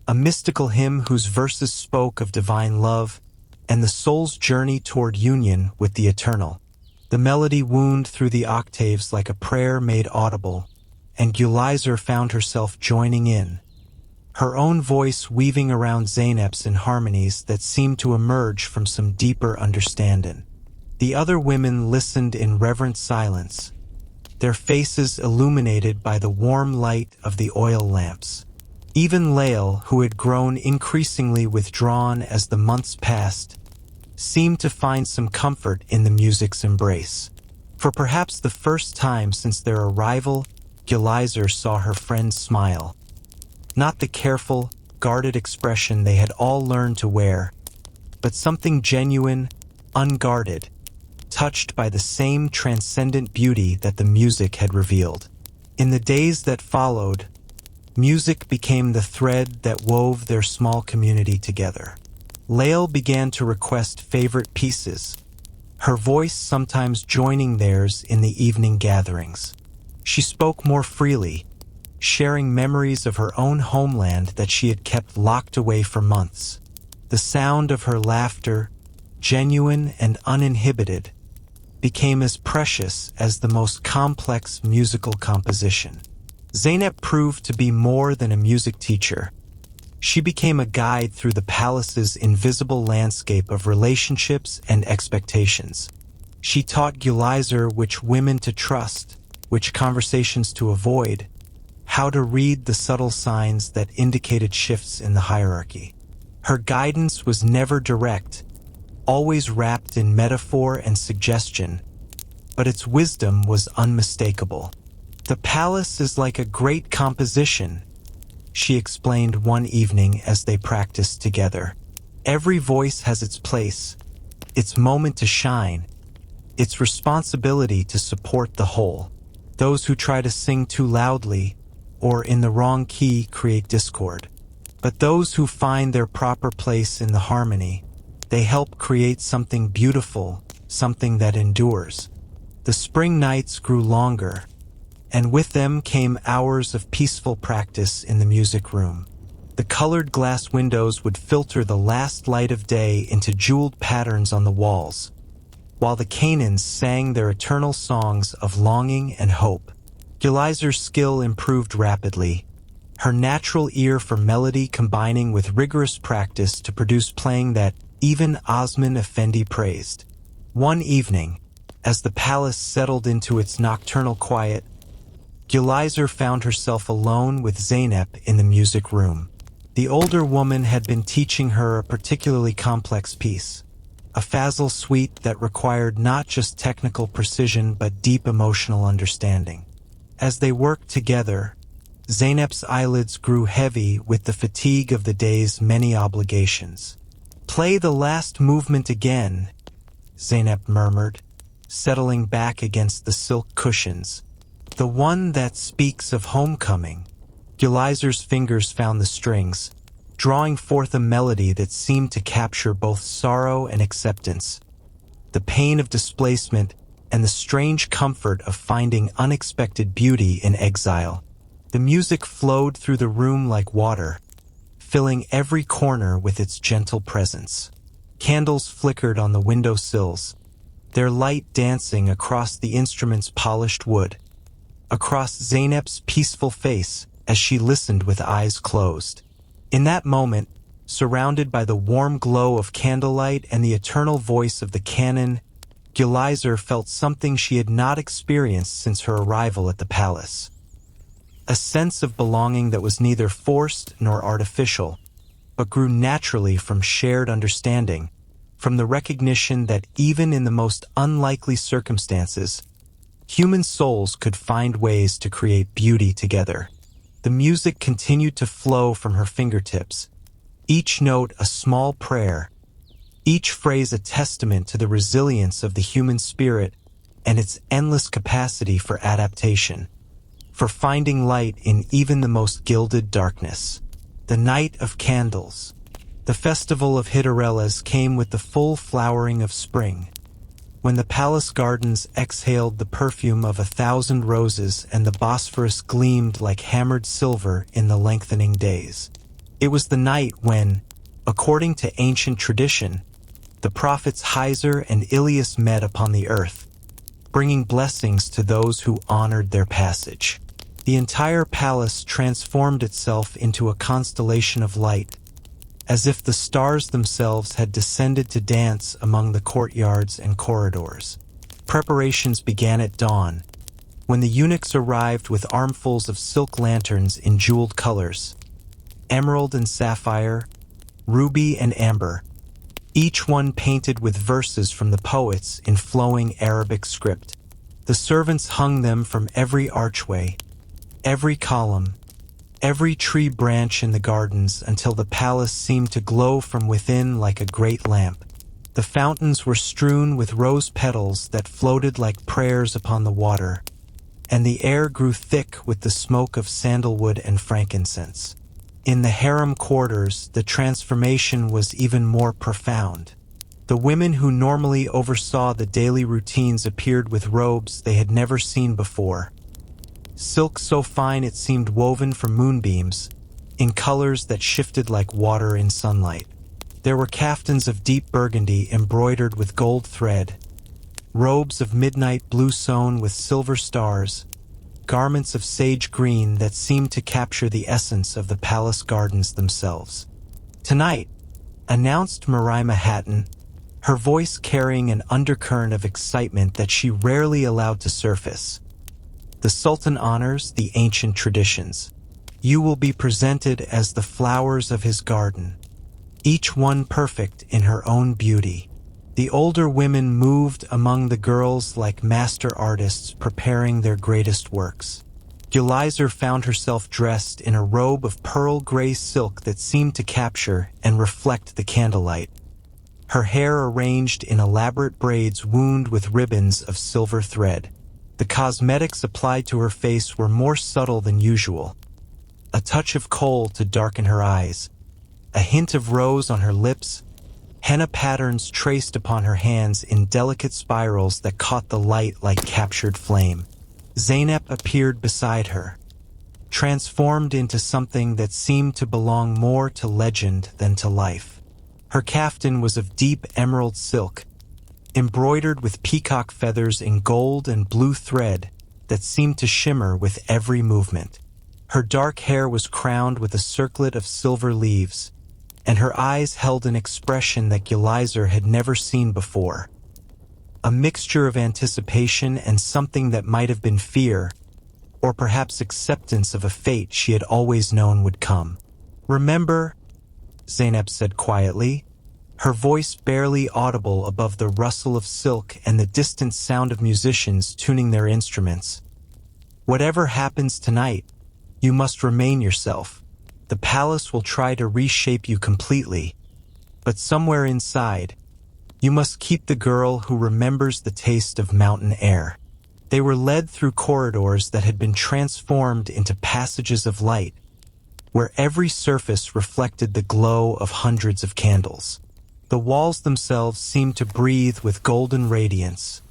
a mystical hymn whose verses spoke of divine love and the soul's journey toward union with the eternal. The melody wound through the octaves like a prayer made audible, and Gulizar found herself joining in, her own voice weaving around Zeynep's in harmonies that seemed to emerge from some deeper understanding. The other women listened in reverent silence, their faces illuminated by the warm light of the oil lamps. Even Lael, who had grown increasingly withdrawn as the months passed, seemed to find some comfort in the music's embrace. For perhaps the first time since their arrival, Gulizar saw her friend smile. Not the careful, guarded expression they had all learned to wear, but something genuine, unguarded, touched by the same transcendent beauty that the music had revealed. In the days that followed, music became the thread that wove their small community together. Lael began to request favorite pieces, her voice sometimes joining theirs in the evening gatherings. She spoke more freely, sharing memories of her own homeland that she had kept locked away for months. The sound of her laughter, genuine and uninhibited, became as precious as the most complex musical composition. Zeynep proved to be more than a music teacher. She became a guide through the palace's invisible landscape of relationships and expectations. She taught Gulizar which women to trust, which conversations to avoid, how to read the subtle signs that indicated shifts in the hierarchy. Her guidance was never direct, always wrapped in metaphor and suggestion, but its wisdom was unmistakable. "The palace is like a great composition," she explained one evening as they practiced together. "Every voice has its place, its moment to shine, its responsibility to support the whole. Those who try to sing too loudly or in the wrong key create discord. But those who find their proper place in the harmony, they help create something beautiful, something that endures." The spring nights grew longer, and with them came hours of peaceful practice in the music room. The colored glass windows would filter the last light of day into jeweled patterns on the walls, while the Canaans sang their eternal songs of longing and hope. Gulizar's skill improved rapidly, her natural ear for melody combining with rigorous practice to produce playing that even Osman Effendi praised. One evening, as the palace settled into its nocturnal quiet, Gulizar found herself alone with Zeynep in the music room. The older woman had been teaching her a particularly complex piece, a fazl suite that required not just technical precision but deep emotional understanding. As they worked together, Zeynep's eyelids grew heavy with the fatigue of the day's many obligations. "Play the last movement again," Zeynep murmured, settling back against the silk cushions. "The one that speaks of homecoming." Gulizar's fingers found the strings, drawing forth a melody that seemed to capture both sorrow and acceptance, the pain of displacement and the strange comfort of finding unexpected beauty in exile. The music flowed through the room like water, filling every corner with its gentle presence. Candles flickered on the window sills, their light dancing across the instrument's polished wood, across Zeynep's peaceful face as she listened with eyes closed. In that moment, surrounded by the warm glow of candlelight and the eternal voice of the canon, Gulizar felt something she had not experienced since her arrival at the palace. A sense of belonging that was neither forced nor artificial, but grew naturally from shared understanding, from the recognition that even in the most unlikely circumstances, human souls could find ways to create beauty together. The music continued to flow from her fingertips, each note a small prayer, each phrase a testament to the resilience of the human spirit and its endless capacity for adaptation, for finding light in even the most gilded darkness. The night of candles, The festival of Hiderelles came with the full flowering of spring, when the palace gardens exhaled the perfume of 1,000 roses and the Bosphorus gleamed like hammered silver in the lengthening days. It was the night when, according to ancient tradition, the prophets Hyzer and Ilias met upon the earth, bringing blessings to those who honored their passage. The entire palace transformed itself into a constellation of light, as if the stars themselves had descended to dance among the courtyards and corridors. Preparations began at dawn, when the eunuchs arrived with armfuls of silk lanterns in jeweled colors, emerald and sapphire, ruby and amber, each one painted with verses from the poets in flowing Arabic script. The servants hung them from every archway, every column, every tree branch in the gardens until the palace seemed to glow from within like a great lamp. The fountains were strewn with rose petals that floated like prayers upon the water, and the air grew thick with the smoke of sandalwood and frankincense. In the harem quarters, the transformation was even more profound. The women who normally oversaw the daily routines appeared with robes they had never seen before, silk so fine it seemed woven from moonbeams, in colors that shifted like water in sunlight. There were caftans of deep burgundy embroidered with gold thread, robes of midnight blue sewn with silver stars, garments of sage green that seemed to capture the essence of the palace gardens themselves. "Tonight," announced Marima Hatton, her voice carrying an undercurrent of excitement that she rarely allowed to surface, "the Sultan honors the ancient traditions. You will be presented as the flowers of his garden, each one perfect in her own beauty." The older women moved among the girls like master artists preparing their greatest works. Gulizar found herself dressed in a robe of pearl gray silk that seemed to capture and reflect the candlelight, her hair arranged in elaborate braids wound with ribbons of silver thread. The cosmetics applied to her face were more subtle than usual, a touch of kohl to darken her eyes, a hint of rose on her lips, henna patterns traced upon her hands in delicate spirals that caught the light like captured flame. Zeynep appeared beside her, transformed into something that seemed to belong more to legend than to life. Her kaftan was of deep emerald silk, embroidered with peacock feathers in gold and blue thread that seemed to shimmer with every movement. Her dark hair was crowned with a circlet of silver leaves, and her eyes held an expression that Gulizar had never seen before, a mixture of anticipation and something that might have been fear, or perhaps acceptance of a fate she had always known would come. "Remember," Zeynep said quietly, her voice barely audible above the rustle of silk and the distant sound of musicians tuning their instruments. "Whatever happens tonight, you must remain yourself. The palace will try to reshape you completely, but somewhere inside, you must keep the girl who remembers the taste of mountain air." They were led through corridors that had been transformed into passages of light, where every surface reflected the glow of hundreds of candles. The walls themselves seemed to breathe with golden radiance,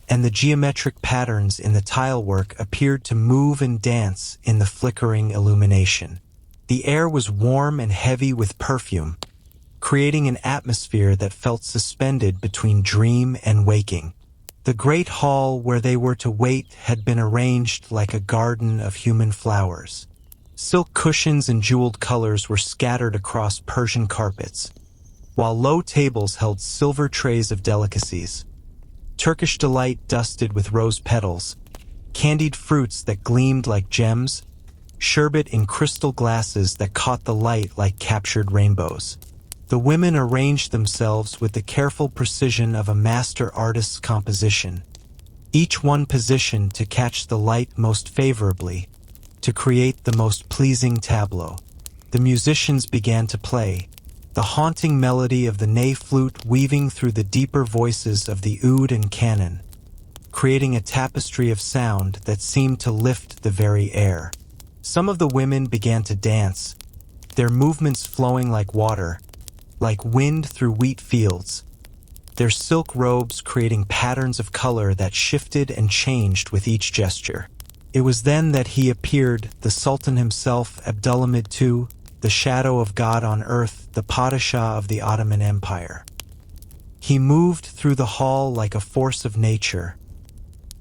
and the geometric patterns in the tilework appeared to move and dance in the flickering illumination. The air was warm and heavy with perfume, creating an atmosphere that felt suspended between dream and waking. The great hall where they were to wait had been arranged like a garden of human flowers. Silk cushions and jeweled colors were scattered across Persian carpets, while low tables held silver trays of delicacies. Turkish delight dusted with rose petals, candied fruits that gleamed like gems, sherbet in crystal glasses that caught the light like captured rainbows. The women arranged themselves with the careful precision of a master artist's composition, each one positioned to catch the light most favorably, to create the most pleasing tableau. The musicians began to play, the haunting melody of the ney flute weaving through the deeper voices of the oud and canon, creating a tapestry of sound that seemed to lift the very air. Some of the women began to dance, their movements flowing like water, like wind through wheat fields, their silk robes creating patterns of color that shifted and changed with each gesture. It was then that he appeared, the Sultan himself, Abdulhamid II, the shadow of God on earth, the Padishah of the Ottoman Empire. He moved through the hall like a force of nature,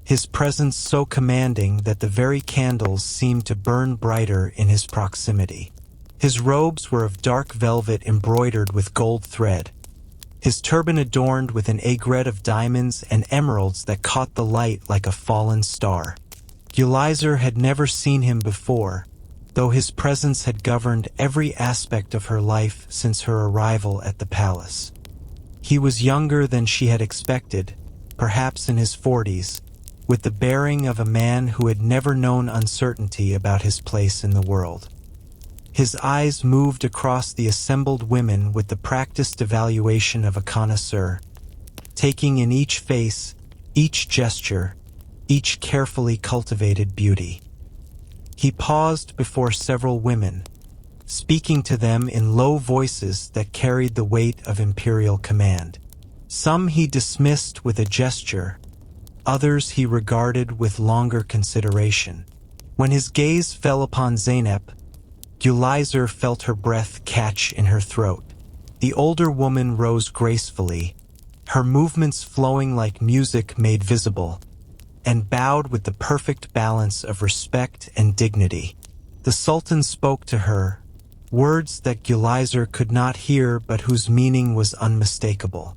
his presence so commanding that the very candles seemed to burn brighter in his proximity. His robes were of dark velvet embroidered with gold thread, his turban adorned with an aigrette of diamonds and emeralds that caught the light like a fallen star. Gulizar had never seen him before, though his presence had governed every aspect of her life since her arrival at the palace. He was younger than she had expected, perhaps in his 40s, with the bearing of a man who had never known uncertainty about his place in the world. His eyes moved across the assembled women with the practiced evaluation of a connoisseur, taking in each face, each gesture, each carefully cultivated beauty. He paused before several women, speaking to them in low voices that carried the weight of imperial command. Some he dismissed with a gesture, others he regarded with longer consideration. When his gaze fell upon Zeynep, Gulizar felt her breath catch in her throat. The older woman rose gracefully, her movements flowing like music made visible, and bowed with the perfect balance of respect and dignity. The Sultan spoke to her, words that Gulizar could not hear but whose meaning was unmistakable.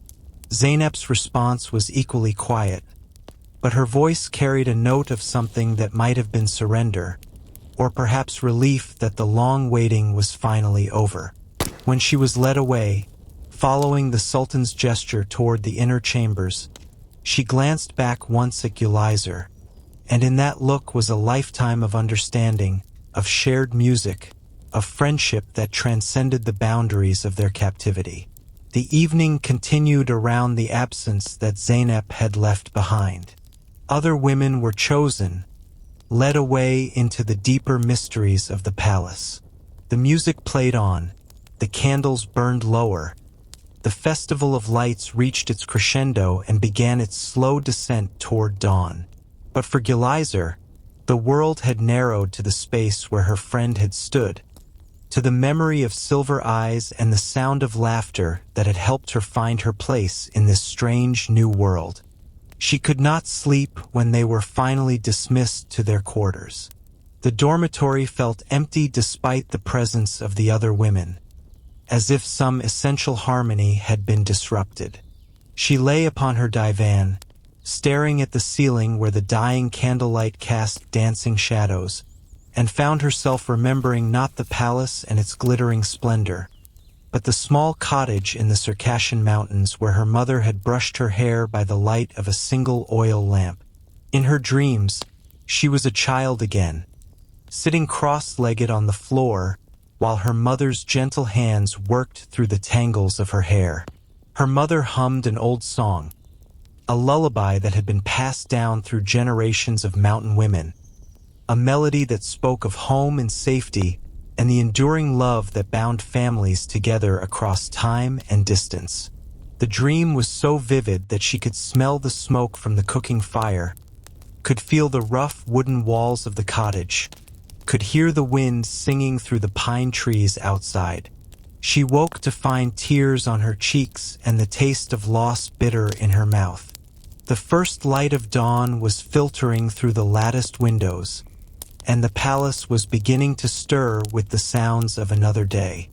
Zeynep's response was equally quiet, but her voice carried a note of something that might have been surrender, or perhaps relief that the long waiting was finally over. When she was led away, following the Sultan's gesture toward the inner chambers, she glanced back once at Gulizar, and in that look was a lifetime of understanding, of shared music, of friendship that transcended the boundaries of their captivity. The evening continued around the absence that Zeynep had left behind. Other women were chosen, led away into the deeper mysteries of the palace. The music played on, the candles burned lower, the festival of lights reached its crescendo and began its slow descent toward dawn. But for Gulizar, the world had narrowed to the space where her friend had stood, to the memory of silver eyes and the sound of laughter that had helped her find her place in this strange new world. She could not sleep when they were finally dismissed to their quarters. The dormitory felt empty despite the presence of the other women, as if some essential harmony had been disrupted. She lay upon her divan, staring at the ceiling where the dying candlelight cast dancing shadows, and found herself remembering not the palace and its glittering splendor, but the small cottage in the Circassian mountains where her mother had brushed her hair by the light of a single oil lamp. In her dreams, she was a child again, sitting cross-legged on the floor, while her mother's gentle hands worked through the tangles of her hair. Her mother hummed an old song, a lullaby that had been passed down through generations of mountain women, a melody that spoke of home and safety and the enduring love that bound families together across time and distance. The dream was so vivid that she could smell the smoke from the cooking fire, could feel the rough wooden walls of the cottage, could hear the wind singing through the pine trees outside. She woke to find tears on her cheeks and the taste of loss bitter in her mouth. The first light of dawn was filtering through the latticed windows, and the palace was beginning to stir with the sounds of another day.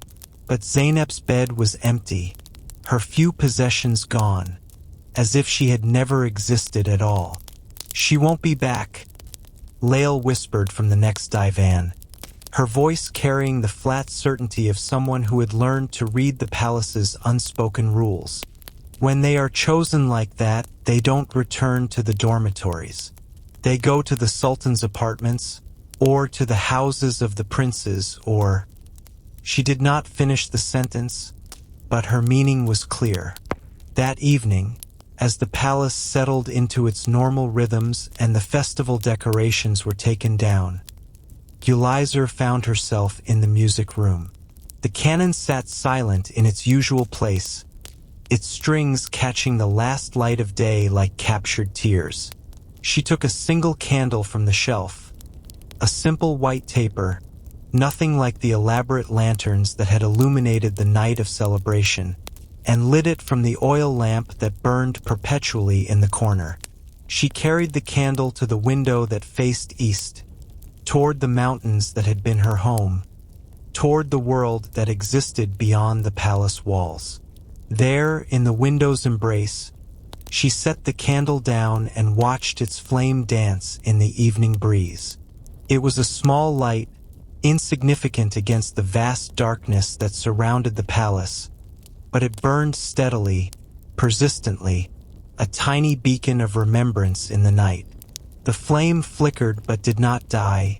But Zeynep's bed was empty, her few possessions gone, as if she had never existed at all. "She won't be back," Lael whispered from the next divan, her voice carrying the flat certainty of someone who had learned to read the palace's unspoken rules. "When they are chosen like that, they don't return to the dormitories. They go to the Sultan's apartments, or to the houses of the princes, or—" She did not finish the sentence, but her meaning was clear. That evening, as the palace settled into its normal rhythms and the festival decorations were taken down, Gulizar found herself in the music room. The cannon sat silent in its usual place, its strings catching the last light of day like captured tears. She took a single candle from the shelf, a simple white taper, nothing like the elaborate lanterns that had illuminated the night of celebration, and lit it from the oil lamp that burned perpetually in the corner. She carried the candle to the window that faced east, toward the mountains that had been her home, toward the world that existed beyond the palace walls. There, in the window's embrace, she set the candle down and watched its flame dance in the evening breeze. It was a small light, insignificant against the vast darkness that surrounded the palace, but it burned steadily, persistently, a tiny beacon of remembrance in the night. The flame flickered but did not die,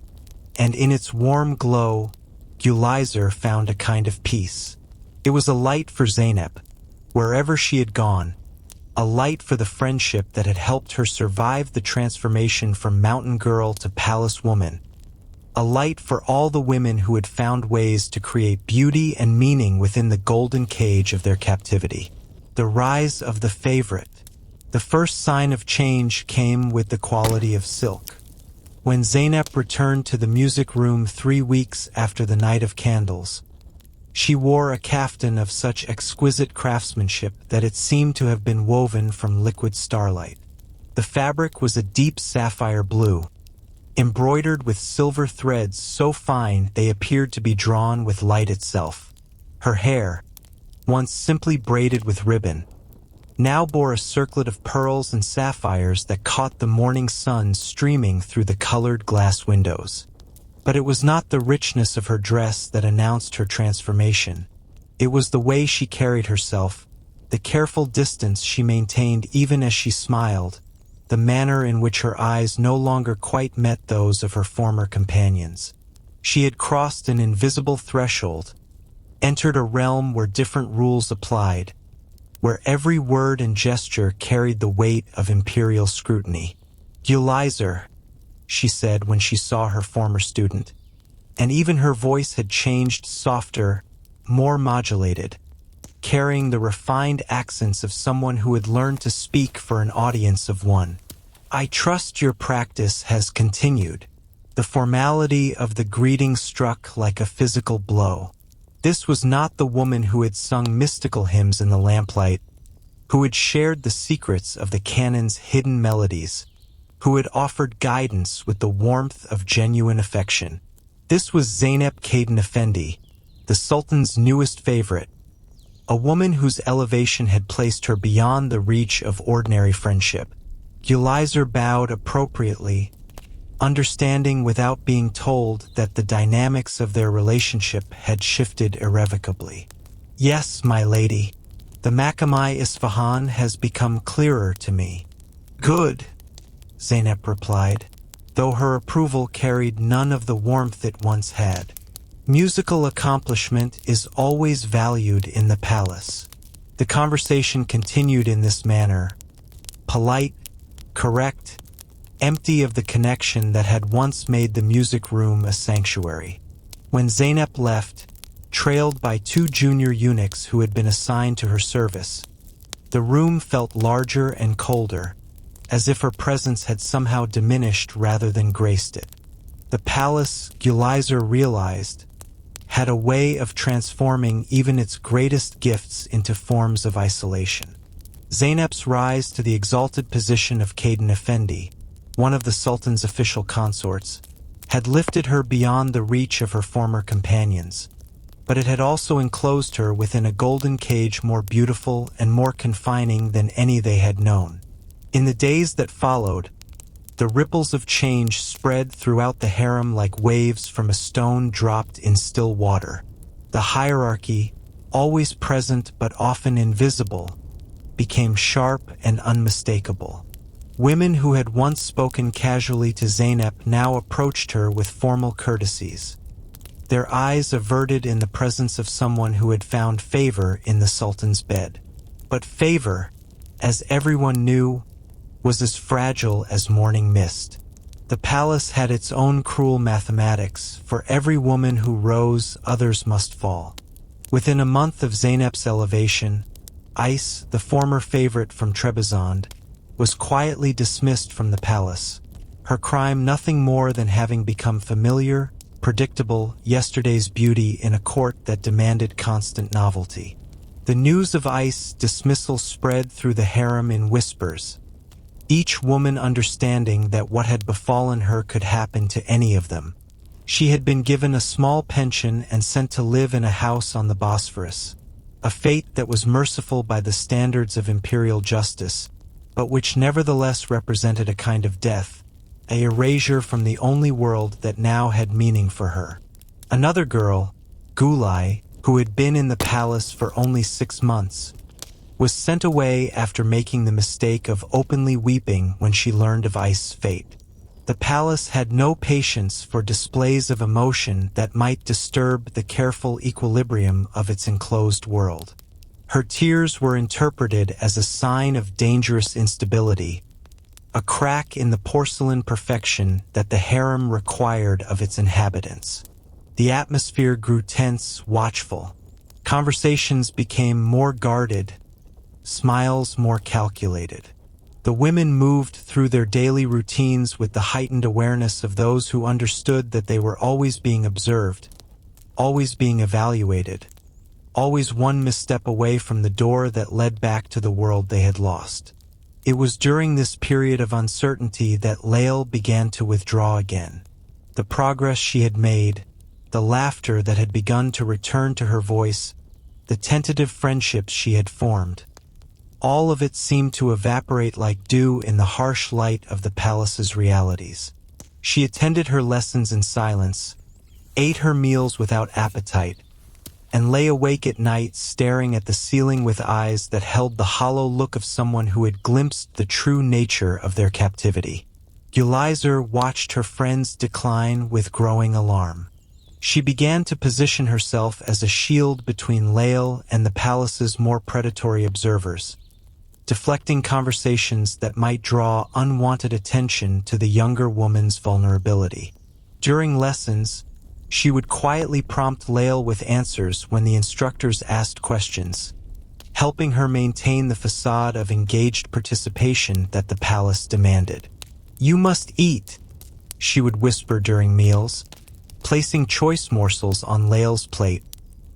and in its warm glow, Gulizar found a kind of peace. It was a light for Zeynep, wherever she had gone, a light for the friendship that had helped her survive the transformation from mountain girl to palace woman, a light for all the women who had found ways to create beauty and meaning within the golden cage of their captivity. The rise of the favorite. The first sign of change came with the quality of silk. When Zeynep returned to the music room 3 weeks after the night of candles, she wore a kaftan of such exquisite craftsmanship that it seemed to have been woven from liquid starlight. The fabric was a deep sapphire blue, embroidered with silver threads so fine they appeared to be drawn with light itself. Her hair, once simply braided with ribbon, now bore a circlet of pearls and sapphires that caught the morning sun streaming through the colored glass windows. But it was not the richness of her dress that announced her transformation. It was the way she carried herself, the careful distance she maintained even as she smiled, the manner in which her eyes no longer quite met those of her former companions. She had crossed an invisible threshold, entered a realm where different rules applied, where every word and gesture carried the weight of imperial scrutiny. "Gulizar," she said when she saw her former student, and even her voice had changed softer, more modulated, carrying the refined accents of someone who had learned to speak for an audience of one. "I trust your practice has continued." The formality of the greeting struck like a physical blow. This was not the woman who had sung mystical hymns in the lamplight, who had shared the secrets of the canon's hidden melodies, who had offered guidance with the warmth of genuine affection. This was Zeynep Kadın Efendi, the Sultan's newest favorite, a woman whose elevation had placed her beyond the reach of ordinary friendship. Gulizar bowed appropriately, understanding without being told that the dynamics of their relationship had shifted irrevocably. "Yes, my lady, the Makamai Isfahan has become clearer to me." "Good," Zeynep replied, though her approval carried none of the warmth it once had. Musical accomplishment is always valued in the palace. The conversation continued in this manner, polite, correct, empty of the connection that had once made the music room a sanctuary. When Zeynep left, trailed by 2 junior eunuchs who had been assigned to her service, the room felt larger and colder, as if her presence had somehow diminished rather than graced it. The palace, Gulizar realized, had a way of transforming even its greatest gifts into forms of isolation. Zeynep's rise to the exalted position of Kadın Efendi, one of the Sultan's official consorts, had lifted her beyond the reach of her former companions, but it had also enclosed her within a golden cage more beautiful and more confining than any they had known. In the days that followed, the ripples of change spread throughout the harem like waves from a stone dropped in still water. The hierarchy, always present but often invisible, became sharp and unmistakable. Women who had once spoken casually to Zeynep now approached her with formal courtesies, their eyes averted in the presence of someone who had found favor in the Sultan's bed. But favor, as everyone knew, was as fragile as morning mist. The palace had its own cruel mathematics. For every woman who rose, others must fall. Within a month of Zeynep's elevation, Ice, the former favorite from Trebizond, was quietly dismissed from the palace, her crime nothing more than having become familiar, predictable, yesterday's beauty in a court that demanded constant novelty. The news of Ice's dismissal spread through the harem in whispers, each woman understanding that what had befallen her could happen to any of them. She had been given a small pension and sent to live in a house on the Bosphorus, a fate that was merciful by the standards of imperial justice, but which nevertheless represented a kind of death, an erasure from the only world that now had meaning for her. Another girl, Gulay, who had been in the palace for only 6 months, was sent away after making the mistake of openly weeping when she learned of Ice's fate. The palace had no patience for displays of emotion that might disturb the careful equilibrium of its enclosed world. Her tears were interpreted as a sign of dangerous instability, a crack in the porcelain perfection that the harem required of its inhabitants. The atmosphere grew tense, watchful. Conversations became more guarded, smiles more calculated. The women moved through their daily routines with the heightened awareness of those who understood that they were always being observed, always being evaluated, always one misstep away from the door that led back to the world they had lost. It was during this period of uncertainty that Lael began to withdraw again. The progress she had made, the laughter that had begun to return to her voice, the tentative friendships she had formed, all of it seemed to evaporate like dew in the harsh light of the palace's realities. She attended her lessons in silence, ate her meals without appetite, and lay awake at night staring at the ceiling with eyes that held the hollow look of someone who had glimpsed the true nature of their captivity. Gulizar watched her friends decline with growing alarm. She began to position herself as a shield between Lael and the palace's more predatory observers, deflecting conversations that might draw unwanted attention to the younger woman's vulnerability. During lessons, she would quietly prompt Lael with answers when the instructors asked questions, helping her maintain the facade of engaged participation that the palace demanded. "You must eat," she would whisper during meals, placing choice morsels on Lael's plate.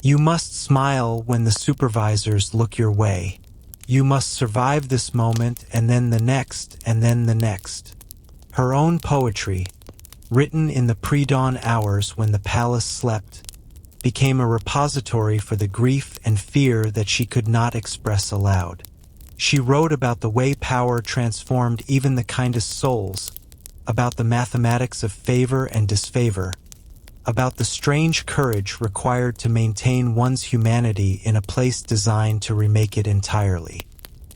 "You must smile when the supervisors look your way. You must survive this moment and then the next and then the next." Her own poetry, written in the pre-dawn hours when the palace slept, became a repository for the grief and fear that she could not express aloud. She wrote about the way power transformed even the kindest souls, about the mathematics of favor and disfavor, about the strange courage required to maintain one's humanity in a place designed to remake it entirely.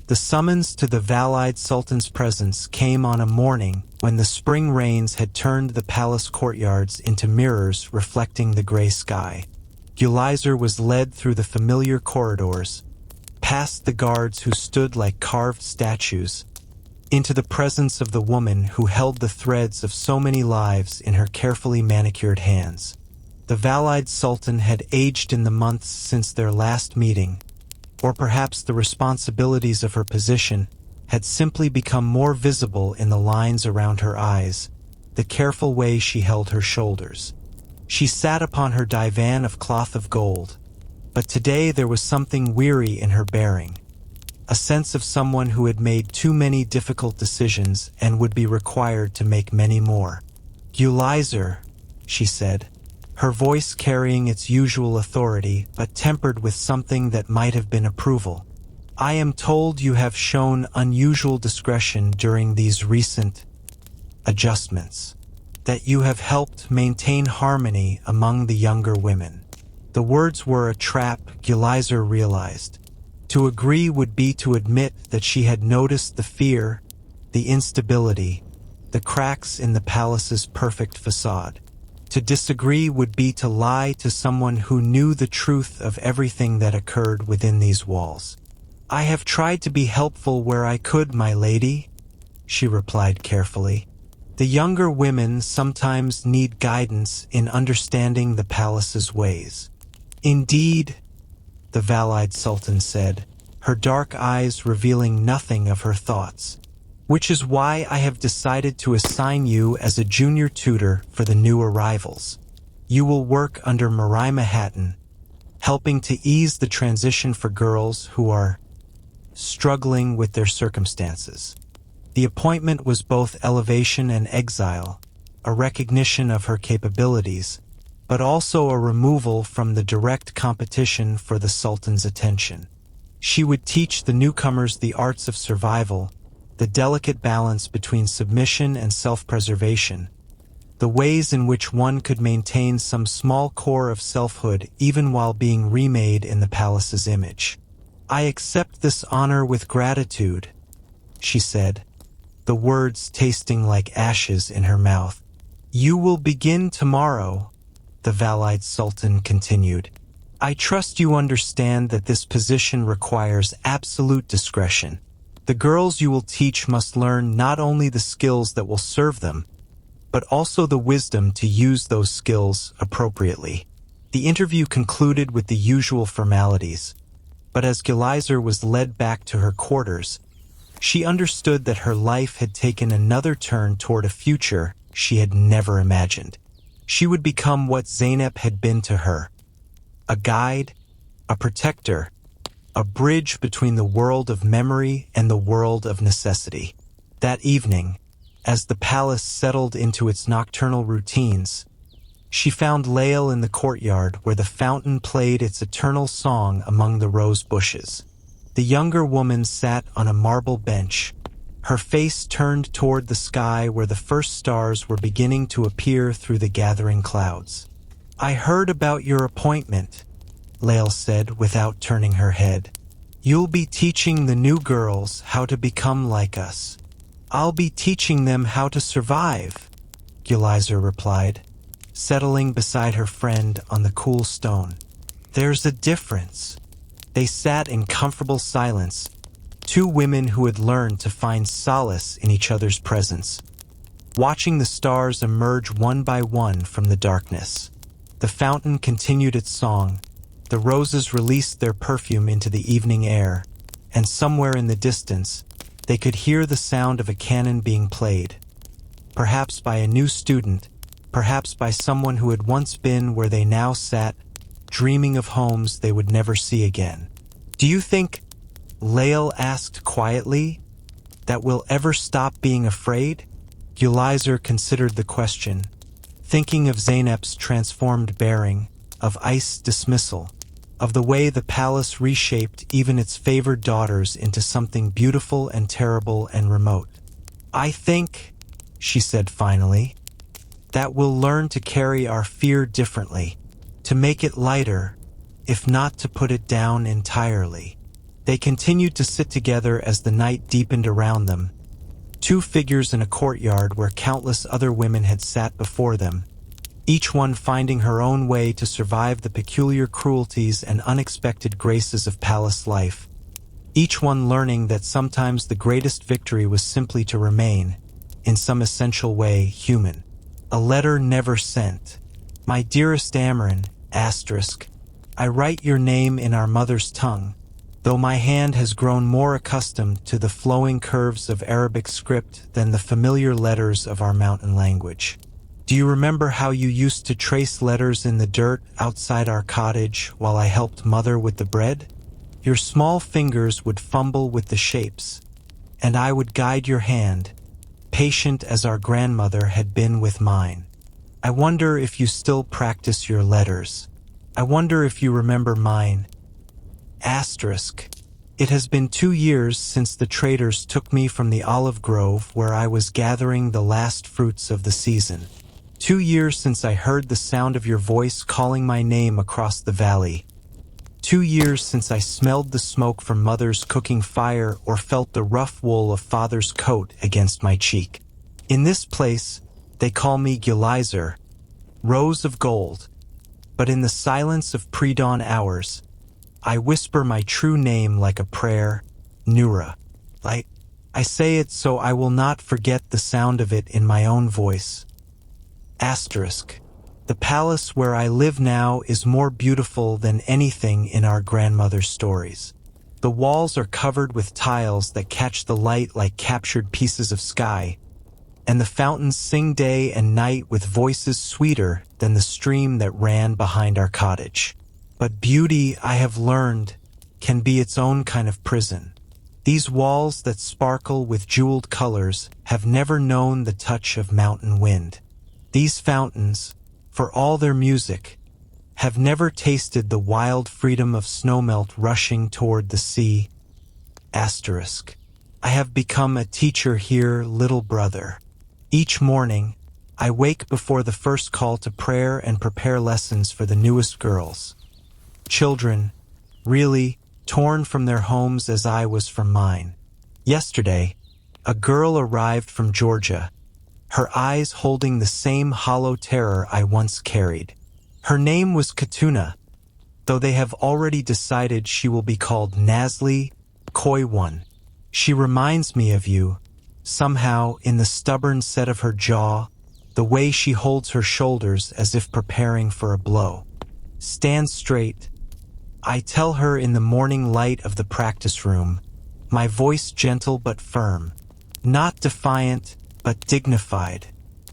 The summons to the Valide Sultan's presence came on a morning when the spring rains had turned the palace courtyards into mirrors reflecting the gray sky. Gulizar was led through the familiar corridors, past the guards who stood like carved statues, into the presence of the woman who held the threads of so many lives in her carefully manicured hands. The Valide Sultan had aged in the months since their last meeting, or perhaps the responsibilities of her position had simply become more visible in the lines around her eyes, the careful way she held her shoulders. She sat upon her divan of cloth of gold, but today there was something weary in her bearing, a sense of someone who had made too many difficult decisions and would be required to make many more. "Gulizar," she said, her voice carrying its usual authority but tempered with something that might have been approval. "I am told you have shown unusual discretion during these recent adjustments, that you have helped maintain harmony among the younger women." The words were a trap, Gulizar realized. To agree would be to admit that she had noticed the fear, the instability, the cracks in the palace's perfect facade. To disagree would be to lie to someone who knew the truth of everything that occurred within these walls. "I have tried to be helpful where I could, my lady," she replied carefully. "The younger women sometimes need guidance in understanding the palace's ways." "Indeed," the Valide Sultan said, her dark eyes revealing nothing of her thoughts. Which is why I have decided to assign you as a junior tutor for the new arrivals. You will work under Marima Hatton, helping to ease the transition for girls who are struggling with their circumstances. The appointment was both elevation and exile, a recognition of her capabilities, but also a removal from the direct competition for the Sultan's attention. She would teach the newcomers the arts of survival, the delicate balance between submission and self-preservation, the ways in which one could maintain some small core of selfhood even while being remade in the palace's image. I accept this honor with gratitude, she said, the words tasting like ashes in her mouth. You will begin tomorrow, the Valide Sultan continued. I trust you understand that this position requires absolute discretion. The girls you will teach must learn not only the skills that will serve them, but also the wisdom to use those skills appropriately. The interview concluded with the usual formalities, but as Gulizar was led back to her quarters, she understood that her life had taken another turn toward a future she had never imagined. She would become what Zeynep had been to her, a guide, a protector, a bridge between the world of memory and the world of necessity. That evening, as the palace settled into its nocturnal routines, she found Lael in the courtyard where the fountain played its eternal song among the rose bushes. The younger woman sat on a marble bench, her face turned toward the sky where the first stars were beginning to appear through the gathering clouds. I heard about your appointment, Lael said without turning her head. You'll be teaching the new girls how to become like us. I'll be teaching them how to survive, Gulizar replied, settling beside her friend on the cool stone. There's a difference. They sat in comfortable silence, two women who had learned to find solace in each other's presence, watching the stars emerge one by one from the darkness. The fountain continued its song, the roses released their perfume into the evening air, and somewhere in the distance, they could hear the sound of a cannon being played, perhaps by a new student, perhaps by someone who had once been where they now sat, dreaming of homes they would never see again. Do you think, Lael asked quietly, that we'll ever stop being afraid? Gulizar considered the question, thinking of Zeynep's transformed bearing, of Ice's dismissal, of the way the palace reshaped even its favored daughters into something beautiful and terrible and remote. I think, she said finally, that we'll learn to carry our fear differently, to make it lighter, if not to put it down entirely. They continued to sit together as the night deepened around them, two figures in a courtyard where countless other women had sat before them, each one finding her own way to survive the peculiar cruelties and unexpected graces of palace life, each one learning that sometimes the greatest victory was simply to remain, in some essential way, human. A letter never sent. My dearest Amarin, I write your name in our mother's tongue, though my hand has grown more accustomed to the flowing curves of Arabic script than the familiar letters of our mountain language. Do you remember how you used to trace letters in the dirt outside our cottage while I helped mother with the bread? Your small fingers would fumble with the shapes, and I would guide your hand, patient as our grandmother had been with mine. I wonder if you still practice your letters. I wonder if you remember mine. It has been 2 years since the traders took me from the olive grove where I was gathering the last fruits of the season. 2 years since I heard the sound of your voice calling my name across the valley. 2 years since I smelled the smoke from mother's cooking fire or felt the rough wool of father's coat against my cheek. In this place, they call me Gulizar, Rose of Gold, but in the silence of pre-dawn hours, I whisper my true name like a prayer, Nura. I say it so I will not forget the sound of it in my own voice. The The palace where I live now is more beautiful than anything in our grandmother's stories. The walls are covered with tiles that catch the light like captured pieces of sky, and the fountains sing day and night with voices sweeter than the stream that ran behind our cottage. But beauty, I have learned, can be its own kind of prison. These walls that sparkle with jeweled colors have never known the touch of mountain wind. These fountains, for all their music, have never tasted the wild freedom of snowmelt rushing toward the sea. Asterisk. I have become a teacher here, little brother. Each morning, I wake before the first call to prayer and prepare lessons for the newest girls. Children, really, torn from their homes as I was from mine. Yesterday, a girl arrived from Georgia, her eyes holding the same hollow terror I once carried. Her name was Katuna, though they have already decided she will be called Nazli, Coy One. She reminds me of you, somehow, in the stubborn set of her jaw, the way she holds her shoulders as if preparing for a blow. Stand straight, I tell her in the morning light of the practice room, my voice gentle but firm, not defiant but dignified.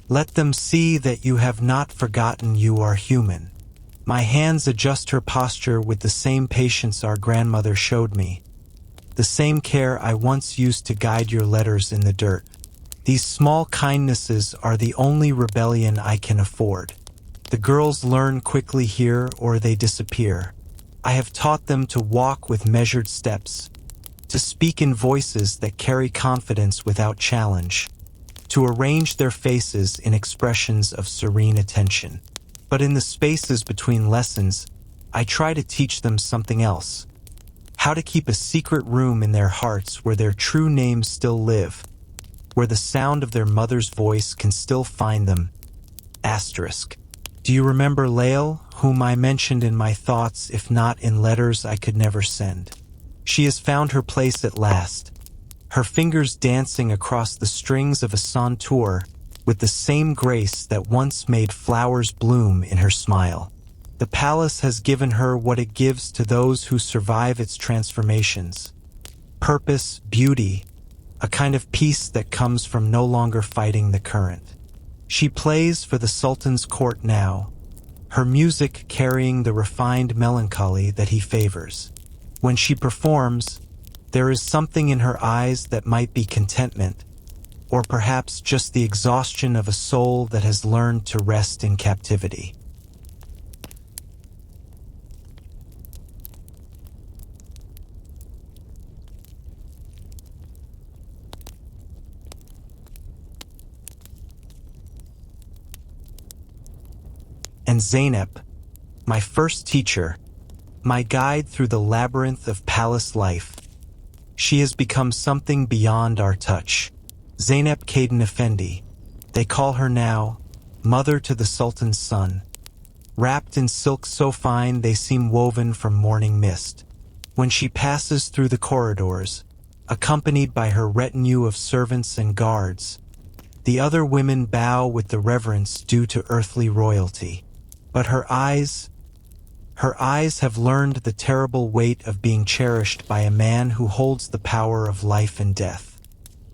Let them see that you have not forgotten you are human. My hands adjust her posture with the same patience our grandmother showed me, the same care I once used to guide your letters in the dirt. These small kindnesses are the only rebellion I can afford. The girls learn quickly here or they disappear. I have taught them to walk with measured steps, to speak in voices that carry confidence without challenge, to arrange their faces in expressions of serene attention. But in the spaces between lessons, I try to teach them something else. How to keep a secret room in their hearts where their true names still live, where the sound of their mother's voice can still find them. Asterisk. Do you remember Lael, whom I mentioned in my thoughts, if not in letters I could never send? She has found her place at last, her fingers dancing across the strings of a santur with the same grace that once made flowers bloom in her smile. The palace has given her what it gives to those who survive its transformations. Purpose, beauty, a kind of peace that comes from no longer fighting the current. She plays for the sultan's court now, her music carrying the refined melancholy that he favors. When she performs, there is something in her eyes that might be contentment, or perhaps just the exhaustion of a soul that has learned to rest in captivity. And Zeynep, my first teacher, my guide through the labyrinth of palace life. She has become something beyond our touch. Zeynep Kaden Effendi, they call her now, mother to the sultan's son. Wrapped in silks so fine they seem woven from morning mist. When she passes through the corridors, accompanied by her retinue of servants and guards, the other women bow with the reverence due to earthly royalty. But her eyes have learned the terrible weight of being cherished by a man who holds the power of life and death.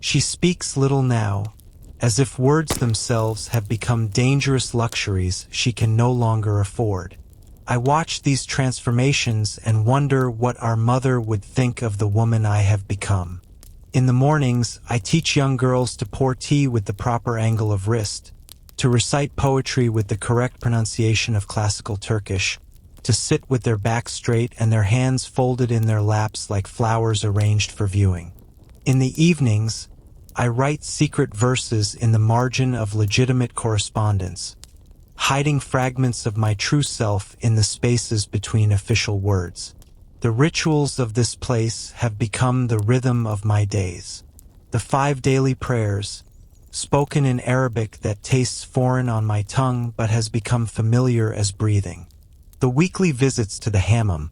She speaks little now, as if words themselves have become dangerous luxuries she can no longer afford. I watch these transformations and wonder what our mother would think of the woman I have become. In the mornings, I teach young girls to pour tea with the proper angle of wrist, to recite poetry with the correct pronunciation of classical Turkish, to sit with their backs straight and their hands folded in their laps like flowers arranged for viewing. In the evenings, I write secret verses in the margin of legitimate correspondence, hiding fragments of my true self in the spaces between official words. The rituals of this place have become the rhythm of my days. The 5 daily prayers, spoken in Arabic that tastes foreign on my tongue but has become familiar as breathing. The weekly visits to the Harem,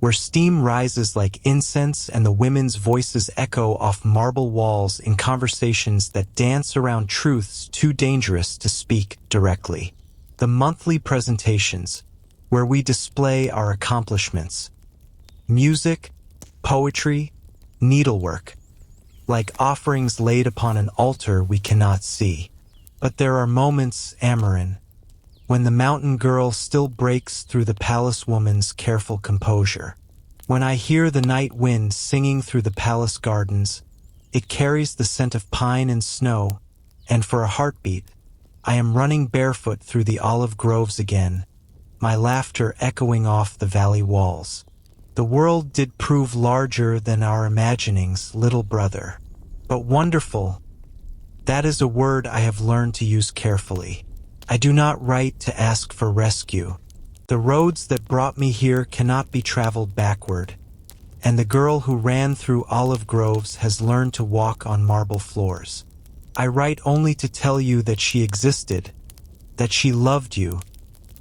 where steam rises like incense and the women's voices echo off marble walls in conversations that dance around truths too dangerous to speak directly. The monthly presentations, where we display our accomplishments. Music, poetry, needlework, like offerings laid upon an altar we cannot see. But there are moments, Amarin, when the mountain girl still breaks through the palace woman's careful composure. When I hear the night wind singing through the palace gardens, it carries the scent of pine and snow, and for a heartbeat, I am running barefoot through the olive groves again, my laughter echoing off the valley walls. The world did prove larger than our imaginings, little brother. But wonderful, that is a word I have learned to use carefully. I do not write to ask for rescue. The roads that brought me here cannot be traveled backward, and the girl who ran through olive groves has learned to walk on marble floors. I write only to tell you that she existed, that she loved you,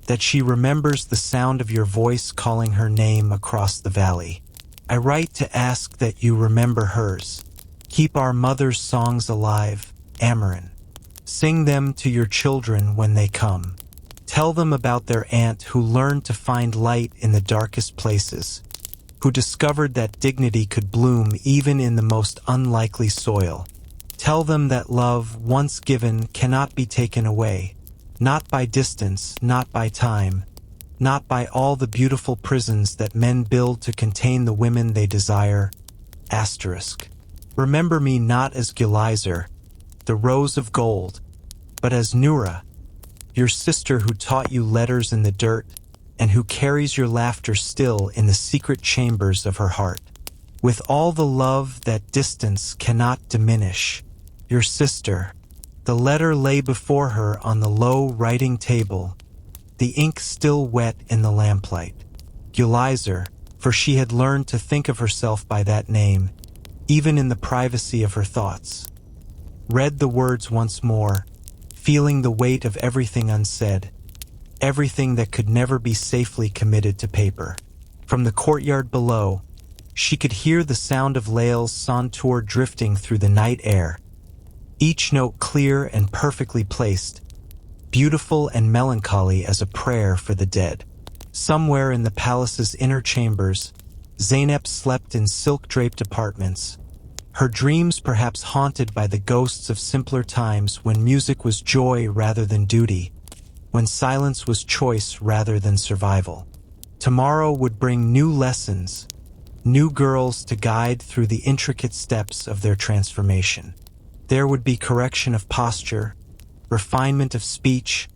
that she remembers the sound of your voice calling her name across the valley. I write to ask that you remember hers. Keep our mother's songs alive, Amarin. Sing them to your children when they come. Tell them about their aunt who learned to find light in the darkest places, who discovered that dignity could bloom even in the most unlikely soil. Tell them that love, once given, cannot be taken away, not by distance, not by time, not by all the beautiful prisons that men build to contain the women they desire. Asterisk. Remember me not as Gulizar, the rose of gold, but as Noura, your sister who taught you letters in the dirt and who carries your laughter still in the secret chambers of her heart. With all the love that distance cannot diminish, your sister. The letter lay before her on the low writing table, the ink still wet in the lamplight. Gulizar, for she had learned to think of herself by that name, even in the privacy of her thoughts. Read the words once more, feeling the weight of everything unsaid, everything that could never be safely committed to paper. From the courtyard below, she could hear the sound of Lael's sauntour drifting through the night air, each note clear and perfectly placed, beautiful and melancholy as a prayer for the dead. Somewhere in the palace's inner chambers, Zeynep slept in silk-draped apartments, her dreams perhaps haunted by the ghosts of simpler times when music was joy rather than duty, when silence was choice rather than survival. Tomorrow would bring new lessons, new girls to guide through the intricate steps of their transformation. There would be correction of posture, refinement of speech,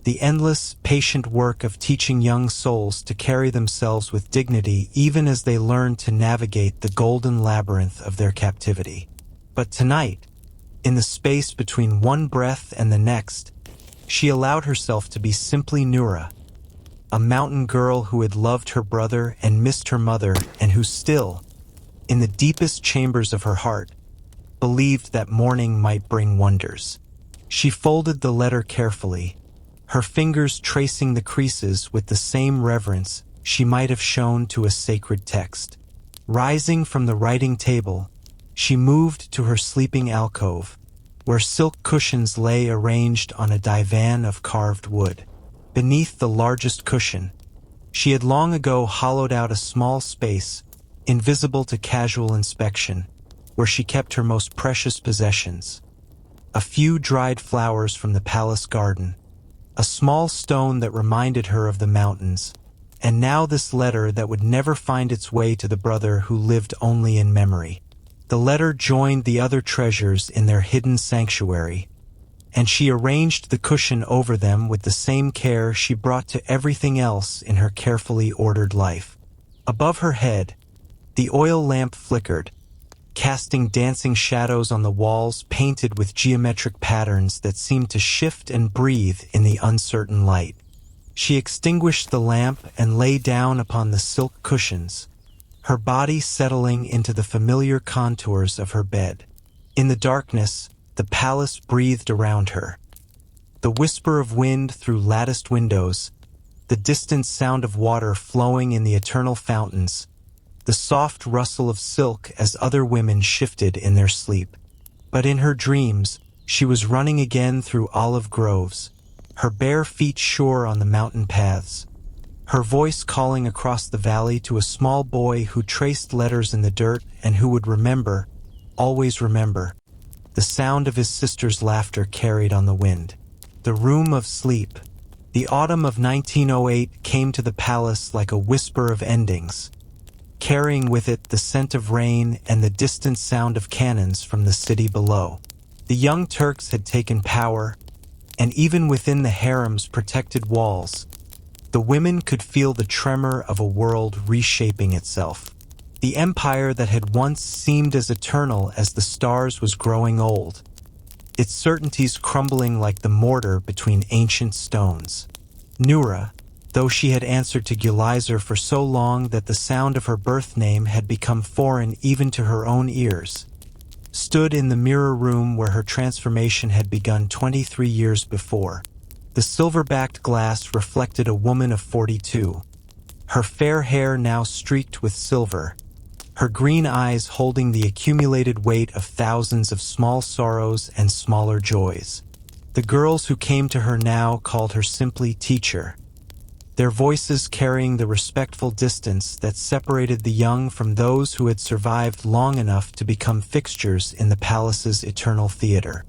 the endless, patient work of teaching young souls to carry themselves with dignity even as they learn to navigate the golden labyrinth of their captivity. But tonight, in the space between one breath and the next, she allowed herself to be simply Noura, a mountain girl who had loved her brother and missed her mother and who still, in the deepest chambers of her heart, believed that morning might bring wonders. She folded the letter carefully, her fingers tracing the creases with the same reverence she might have shown to a sacred text. Rising from the writing table, she moved to her sleeping alcove, where silk cushions lay arranged on a divan of carved wood. Beneath the largest cushion, she had long ago hollowed out a small space, invisible to casual inspection, where she kept her most precious possessions. A few dried flowers from the palace garden, a small stone that reminded her of the mountains, and now this letter that would never find its way to the brother who lived only in memory. The letter joined the other treasures in their hidden sanctuary, and she arranged the cushion over them with the same care she brought to everything else in her carefully ordered life. Above her head, the oil lamp flickered, casting dancing shadows on the walls painted with geometric patterns that seemed to shift and breathe in the uncertain light. She extinguished the lamp and lay down upon the silk cushions, her body settling into the familiar contours of her bed. In the darkness, the palace breathed around her. The whisper of wind through latticed windows, the distant sound of water flowing in the eternal fountains, the soft rustle of silk as other women shifted in their sleep. But in her dreams, she was running again through olive groves, her bare feet sure on the mountain paths, her voice calling across the valley to a small boy who traced letters in the dirt and who would remember, always remember, the sound of his sister's laughter carried on the wind. The room of sleep. The autumn of 1908 came to the palace like a whisper of endings, carrying with it the scent of rain and the distant sound of cannons from the city below. The young Turks had taken power, and even within the harem's protected walls, the women could feel the tremor of a world reshaping itself. The empire that had once seemed as eternal as the stars was growing old, its certainties crumbling like the mortar between ancient stones. Noura, though she had answered to Gulizar for so long that the sound of her birth name had become foreign even to her own ears, stood in the mirror room where her transformation had begun 23 years before. The silver-backed glass reflected a woman of 42, her fair hair now streaked with silver, her green eyes holding the accumulated weight of thousands of small sorrows and smaller joys. The girls who came to her now called her simply teacher, their voices carrying the respectful distance that separated the young from those who had survived long enough to become fixtures in the palace's eternal theater.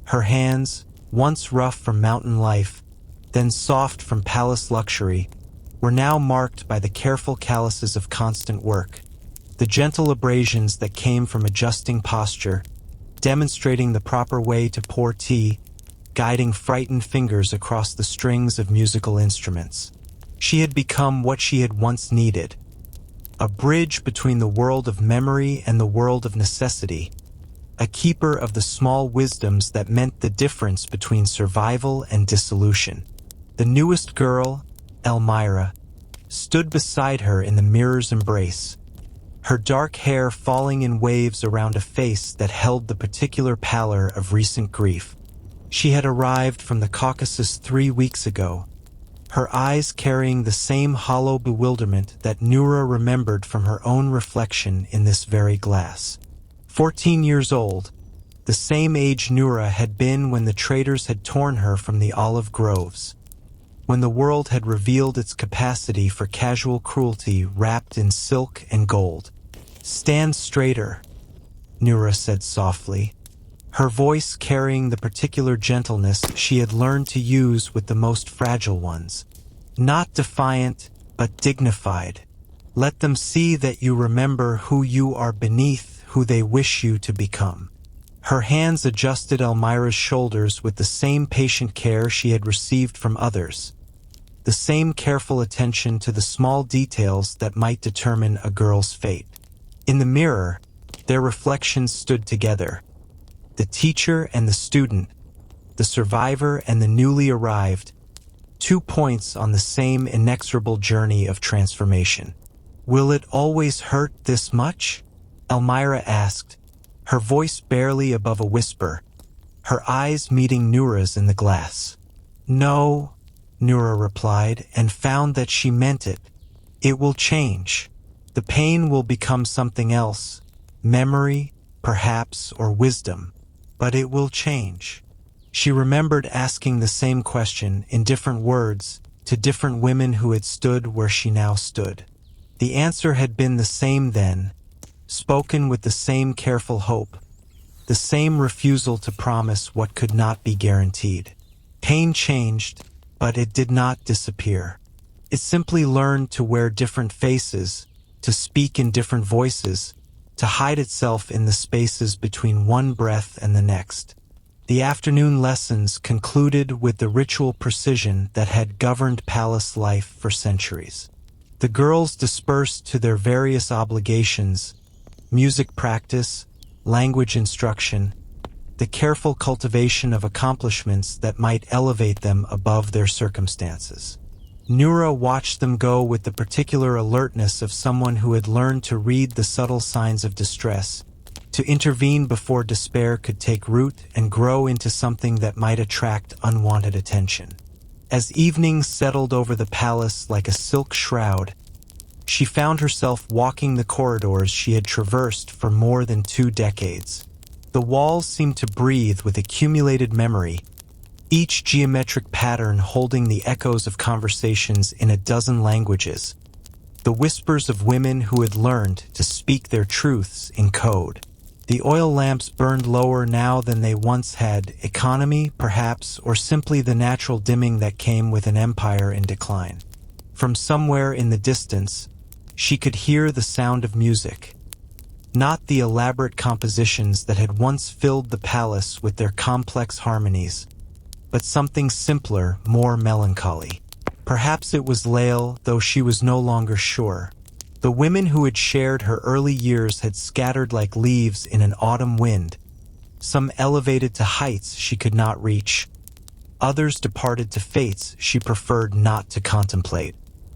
Her hands, once rough from mountain life, then soft from palace luxury, were now marked by the careful calluses of constant work, the gentle abrasions that came from adjusting posture, demonstrating the proper way to pour tea, guiding frightened fingers across the strings of musical instruments. She had become what she had once needed, a bridge between the world of memory and the world of necessity, a keeper of the small wisdoms that meant the difference between survival and dissolution. The newest girl, Elmira, stood beside her in the mirror's embrace, her dark hair falling in waves around a face that held the particular pallor of recent grief. She had arrived from the Caucasus 3 weeks ago, her eyes carrying the same hollow bewilderment that Noura remembered from her own reflection in this very glass. 14 years old, the same age Noura had been when the traders had torn her from the olive groves, when the world had revealed its capacity for casual cruelty wrapped in silk and gold. "Stand straighter," Noura said softly, her voice carrying the particular gentleness she had learned to use with the most fragile ones. "Not defiant, but dignified. Let them see that you remember who you are beneath who they wish you to become." Her hands adjusted Elmira's shoulders with the same patient care she had received from others, the same careful attention to the small details that might determine a girl's fate. In the mirror, their reflections stood together, the teacher and the student, the survivor and the newly arrived, 2 points on the same inexorable journey of transformation. "Will it always hurt this much?" Elmira asked, her voice barely above a whisper, her eyes meeting Noura's in the glass. "No," Noura replied, and found that she meant it. "It will change. The pain will become something else, memory, perhaps, or wisdom. But it will change." She remembered asking the same question in different words to different women who had stood where she now stood. The answer had been the same then, spoken with the same careful hope, the same refusal to promise what could not be guaranteed. Pain changed, but it did not disappear. It simply learned to wear different faces, to speak in different voices, to hide itself in the spaces between one breath and the next. The afternoon lessons concluded with the ritual precision that had governed palace life for centuries. The girls dispersed to their various obligations, music practice, language instruction, the careful cultivation of accomplishments that might elevate them above their circumstances. Noura watched them go with the particular alertness of someone who had learned to read the subtle signs of distress, to intervene before despair could take root and grow into something that might attract unwanted attention. As evening settled over the palace like a silk shroud, she found herself walking the corridors she had traversed for more than 2 decades. The walls seemed to breathe with accumulated memory, each geometric pattern holding the echoes of conversations in a dozen languages, the whispers of women who had learned to speak their truths in code. The oil lamps burned lower now than they once had, economy, perhaps, or simply the natural dimming that came with an empire in decline. From somewhere in the distance, she could hear the sound of music. Not the elaborate compositions that had once filled the palace with their complex harmonies, but something simpler, more melancholy. Perhaps it was Lael, though she was no longer sure. The women who had shared her early years had scattered like leaves in an autumn wind, some elevated to heights she could not reach. Others departed to fates she preferred not to contemplate.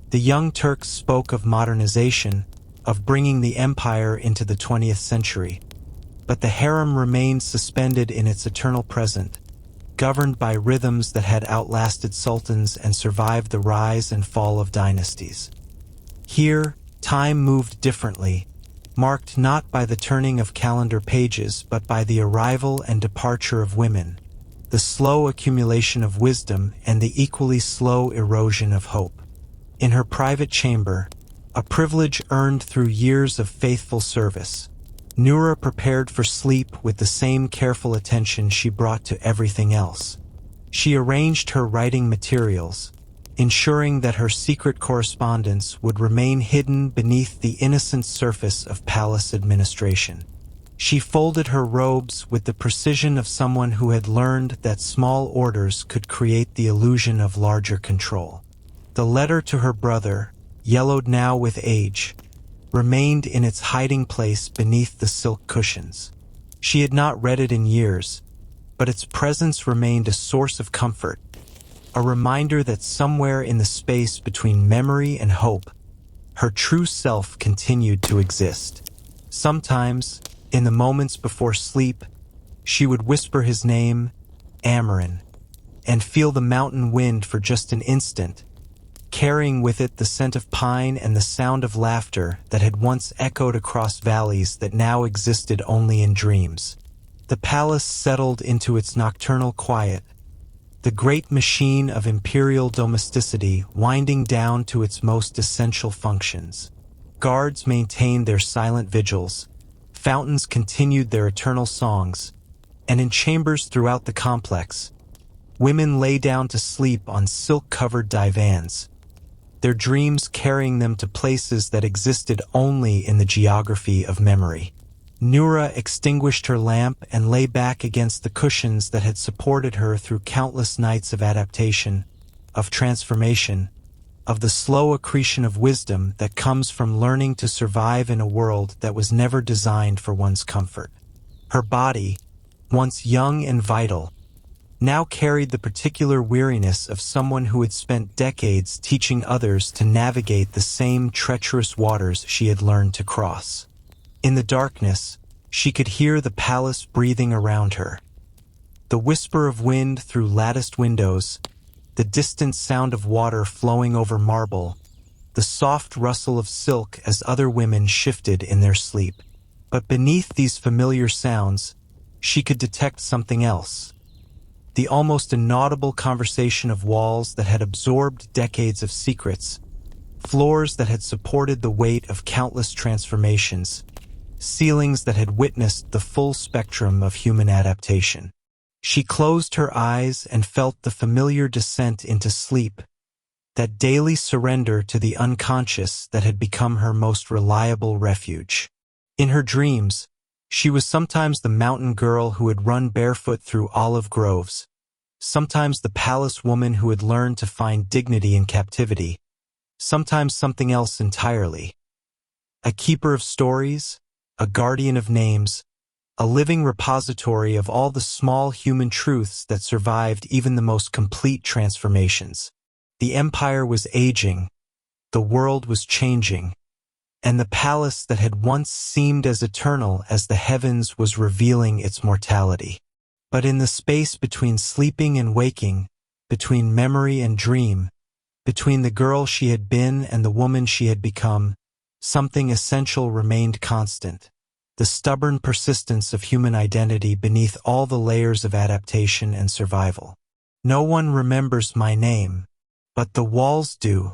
The young Turks spoke of modernization, of bringing the empire into the 20th century. But the harem remained suspended in its eternal present, governed by rhythms that had outlasted sultans and survived the rise and fall of dynasties. Here, time moved differently, marked not by the turning of calendar pages but by the arrival and departure of women, the slow accumulation of wisdom and the equally slow erosion of hope. In her private chamber, a privilege earned through years of faithful service, Noura prepared for sleep with the same careful attention she brought to everything else. She arranged her writing materials, ensuring that her secret correspondence would remain hidden beneath the innocent surface of palace administration. She folded her robes with the precision of someone who had learned that small orders could create the illusion of larger control. The letter to her brother, yellowed now with age, remained in its hiding place beneath the silk cushions. She had not read it in years, but its presence remained a source of comfort, a reminder that somewhere in the space between memory and hope, her true self continued to exist. Sometimes, in the moments before sleep, she would whisper his name, Amarin, and feel the mountain wind for just an instant, carrying with it the scent of pine and the sound of laughter that had once echoed across valleys that now existed only in dreams. The palace settled into its nocturnal quiet, the great machine of imperial domesticity winding down to its most essential functions. Guards maintained their silent vigils, fountains continued their eternal songs, and in chambers throughout the complex, women lay down to sleep on silk-covered divans, their dreams carrying them to places that existed only in the geography of memory. Noura extinguished her lamp and lay back against the cushions that had supported her through countless nights of adaptation, of transformation, of the slow accretion of wisdom that comes from learning to survive in a world that was never designed for one's comfort. Her body, once young and vital, now carried the particular weariness of someone who had spent decades teaching others to navigate the same treacherous waters she had learned to cross. In the darkness, she could hear the palace breathing around her. The whisper of wind through latticed windows, the distant sound of water flowing over marble, the soft rustle of silk as other women shifted in their sleep. But beneath these familiar sounds, she could detect something else. The almost inaudible conversation of walls that had absorbed decades of secrets, floors that had supported the weight of countless transformations, ceilings that had witnessed the full spectrum of human adaptation. She closed her eyes and felt the familiar descent into sleep, that daily surrender to the unconscious that had become her most reliable refuge. In her dreams, she was sometimes the mountain girl who had run barefoot through olive groves, sometimes the palace woman who had learned to find dignity in captivity, sometimes something else entirely. A keeper of stories, a guardian of names, a living repository of all the small human truths that survived even the most complete transformations. The empire was aging, the world was changing, and the palace that had once seemed as eternal as the heavens was revealing its mortality. But in the space between sleeping and waking, between memory and dream, between the girl she had been and the woman she had become, something essential remained constant. The stubborn persistence of human identity beneath all the layers of adaptation and survival. No one remembers my name, but the walls do.